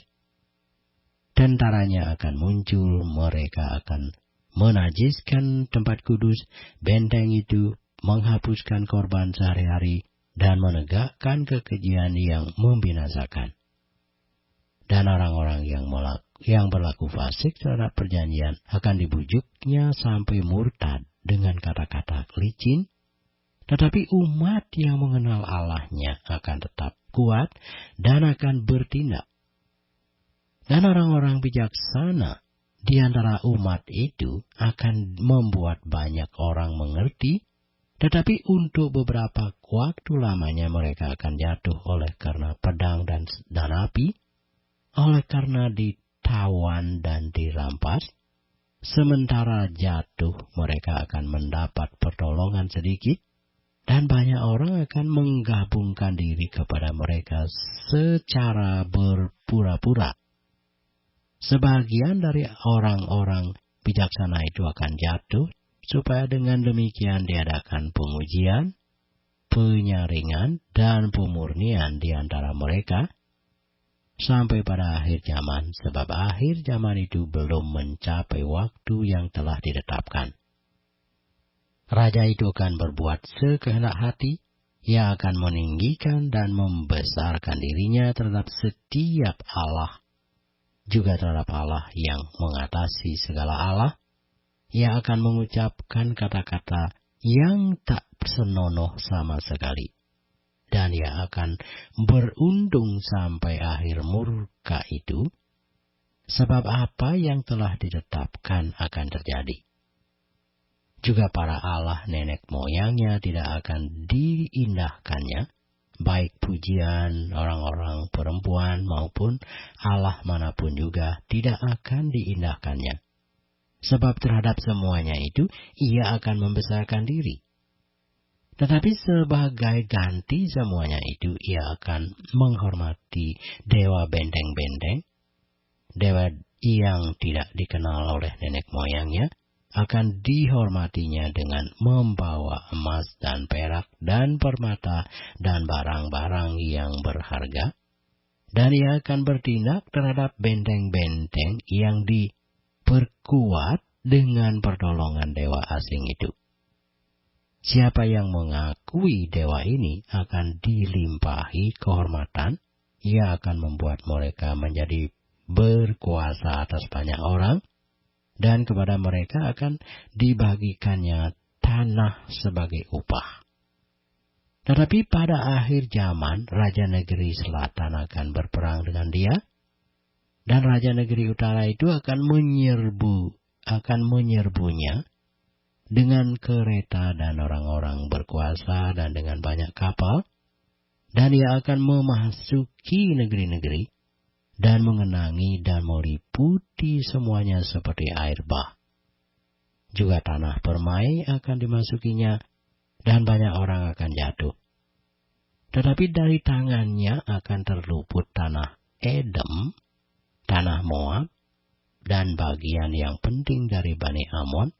Tentaranya akan muncul, mereka akan menajiskan tempat kudus, benteng itu, menghapuskan korban sehari-hari, dan menegakkan kekejian yang membinasakan. Dan orang-orang yang berlaku fasik terhadap perjanjian akan dibujuknya sampai murtad dengan kata-kata licin, tetapi umat yang mengenal Allahnya akan tetap kuat dan akan bertindak. Dan orang-orang bijaksana di antara umat itu akan membuat banyak orang mengerti, tetapi untuk beberapa waktu lamanya mereka akan jatuh oleh karena pedang dan api, oleh karena ditawan dan dirampas. Sementara jatuh mereka akan mendapat pertolongan sedikit, dan banyak orang akan menggabungkan diri kepada mereka secara berpura-pura. Sebagian dari orang-orang bijaksana itu akan jatuh, supaya dengan demikian diadakan pengujian, penyaringan, dan pemurnian di antara mereka, sampai pada akhir zaman, sebab akhir zaman itu belum mencapai waktu yang telah ditetapkan. Raja itu akan berbuat sekehendak hati, ia akan meninggikan dan membesarkan dirinya terhadap setiap Allah, juga terhadap Allah yang mengatasi segala Allah. Ia akan mengucapkan kata-kata yang tak senonoh sama sekali. Dan ia akan berundung sampai akhir murka itu, sebab apa yang telah ditetapkan akan terjadi. Juga para Allah nenek moyangnya tidak akan diindahkannya, baik pujian orang-orang perempuan maupun Allah manapun juga tidak akan diindahkannya. Sebab terhadap semuanya itu, ia akan membesarkan diri. Tetapi sebagai ganti semuanya itu, ia akan menghormati dewa benteng-benteng, dewa yang tidak dikenal oleh nenek moyangnya, akan dihormatinya dengan membawa emas dan perak dan permata dan barang-barang yang berharga. Dan ia akan bertindak terhadap benteng-benteng yang diperkuat dengan pertolongan dewa asing itu. Siapa yang mengakui dewa ini akan dilimpahi kehormatan. Ia akan membuat mereka menjadi berkuasa atas banyak orang, dan kepada mereka akan dibagikannya tanah sebagai upah. Tetapi pada akhir zaman, raja negeri selatan akan berperang dengan dia, dan raja negeri utara itu akan menyerbunya dengan kereta dan orang-orang berkuasa dan dengan banyak kapal, dan ia akan memasuki negeri-negeri dan mengenangi dan meliputi semuanya seperti air bah. Juga tanah permai akan dimasukinya, dan banyak orang akan jatuh. Tetapi dari tangannya akan terluput tanah Edom, tanah Moab, dan bagian yang penting dari Bani Amon.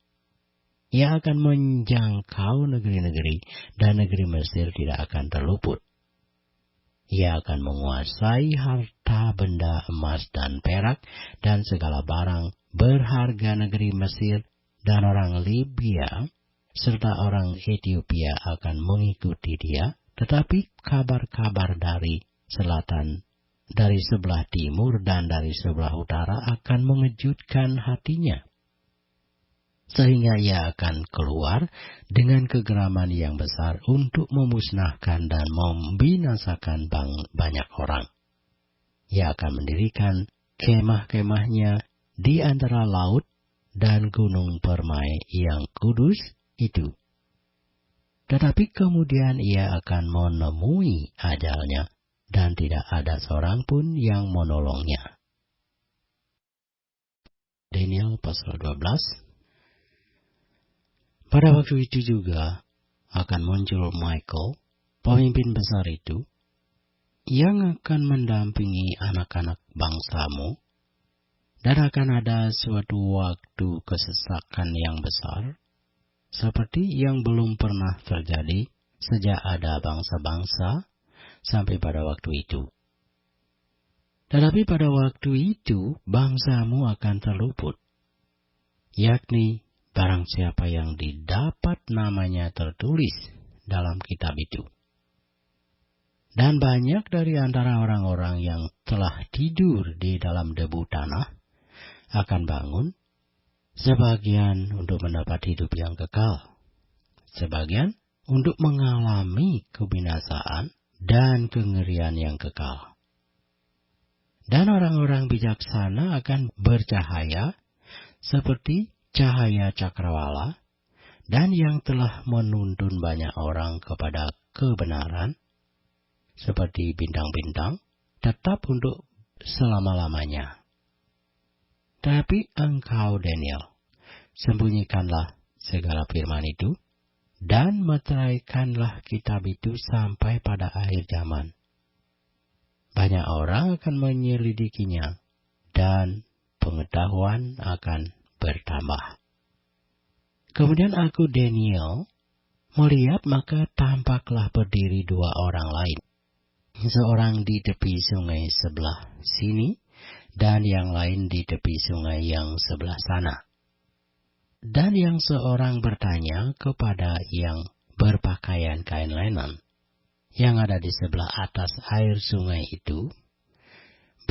Ia akan menjangkau negeri-negeri, dan negeri Mesir tidak akan terluput. Ia akan menguasai harta benda emas dan perak, dan segala barang berharga negeri Mesir, dan orang Libya, serta orang Ethiopia akan mengikuti dia. Tetapi kabar-kabar dari selatan, dari sebelah timur, dan dari sebelah utara akan mengejutkan hatinya, sehingga ia akan keluar dengan kegeraman yang besar untuk memusnahkan dan membinasakan banyak orang. Ia akan mendirikan kemah-kemahnya di antara laut dan gunung permai yang kudus itu. Tetapi kemudian ia akan menemui ajalnya, dan tidak ada seorang pun yang menolongnya. Daniel pasal 12. Pada waktu itu juga akan muncul Michael, pemimpin besar itu, yang akan mendampingi anak-anak bangsamu, dan akan ada suatu waktu kesesakan yang besar, seperti yang belum pernah terjadi sejak ada bangsa-bangsa sampai pada waktu itu. Tetapi pada waktu itu bangsamu akan terluput, yakni barang siapa yang didapat namanya tertulis dalam kitab itu. Dan banyak dari antara orang-orang yang telah tidur di dalam debu tanah akan bangun, sebagian untuk mendapat hidup yang kekal, sebagian untuk mengalami kebinasaan dan kengerian yang kekal. Dan orang-orang bijaksana akan bercahaya seperti cahaya cakrawala, dan yang telah menuntun banyak orang kepada kebenaran, seperti bintang-bintang, tetap untuk selama-lamanya. Tapi engkau, Daniel, sembunyikanlah segala firman itu, dan meteraikanlah kitab itu sampai pada akhir zaman. Banyak orang akan menyelidikinya, dan pengetahuan akan bertambah. Kemudian aku, Daniel, melihat, maka tampaklah berdiri dua orang lain, seorang di tepi sungai sebelah sini, dan yang lain di tepi sungai yang sebelah sana. Dan yang seorang bertanya kepada yang berpakaian kain lenan, yang ada di sebelah atas air sungai itu,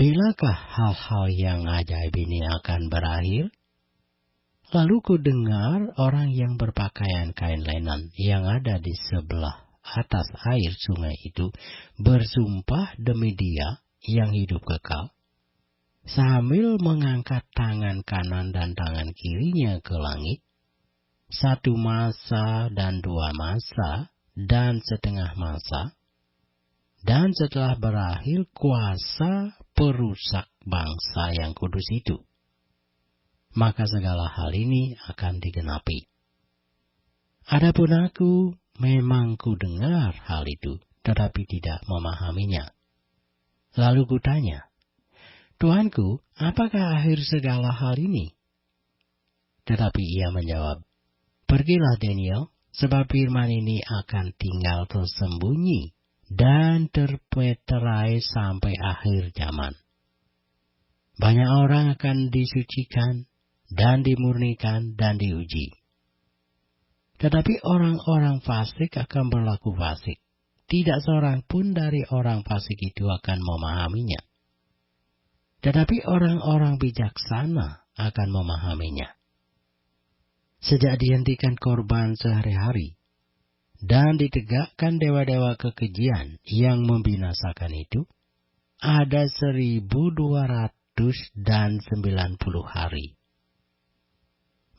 bilakah hal-hal yang ajaib ini akan berakhir? Lalu ku dengar orang yang berpakaian kain lenan yang ada di sebelah atas air sungai itu bersumpah demi Dia yang hidup kekal, sambil mengangkat tangan kanan dan tangan kirinya ke langit, 1 masa dan 2 masa dan setengah masa, dan setelah berakhir kuasa perusak bangsa yang kudus itu. Maka segala hal ini akan digenapi. Adapun aku memang ku dengar hal itu, tetapi tidak memahaminya. Lalu kutanya, Tuanku, apakah akhir segala hal ini? Tetapi ia menjawab, Pergilah Daniel, sebab firman ini akan tinggal tersembunyi dan terpeterai sampai akhir zaman. Banyak orang akan disucikan dan dimurnikan dan diuji. Tetapi orang-orang fasik akan berlaku fasik. Tidak seorang pun dari orang fasik itu akan memahaminya. Tetapi orang-orang bijaksana akan memahaminya. Sejak dihentikan korban sehari-hari, dan ditegakkan dewa-dewa kekejian yang membinasakan itu, ada 1290 hari.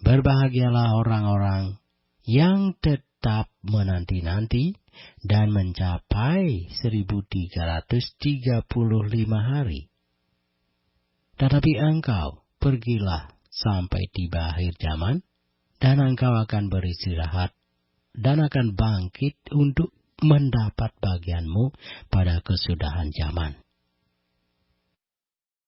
Berbahagialah orang-orang yang tetap menanti-nanti dan mencapai 1335 hari. Tetapi engkau pergilah sampai tiba akhir zaman, dan engkau akan beristirahat dan akan bangkit untuk mendapat bagianmu pada kesudahan zaman.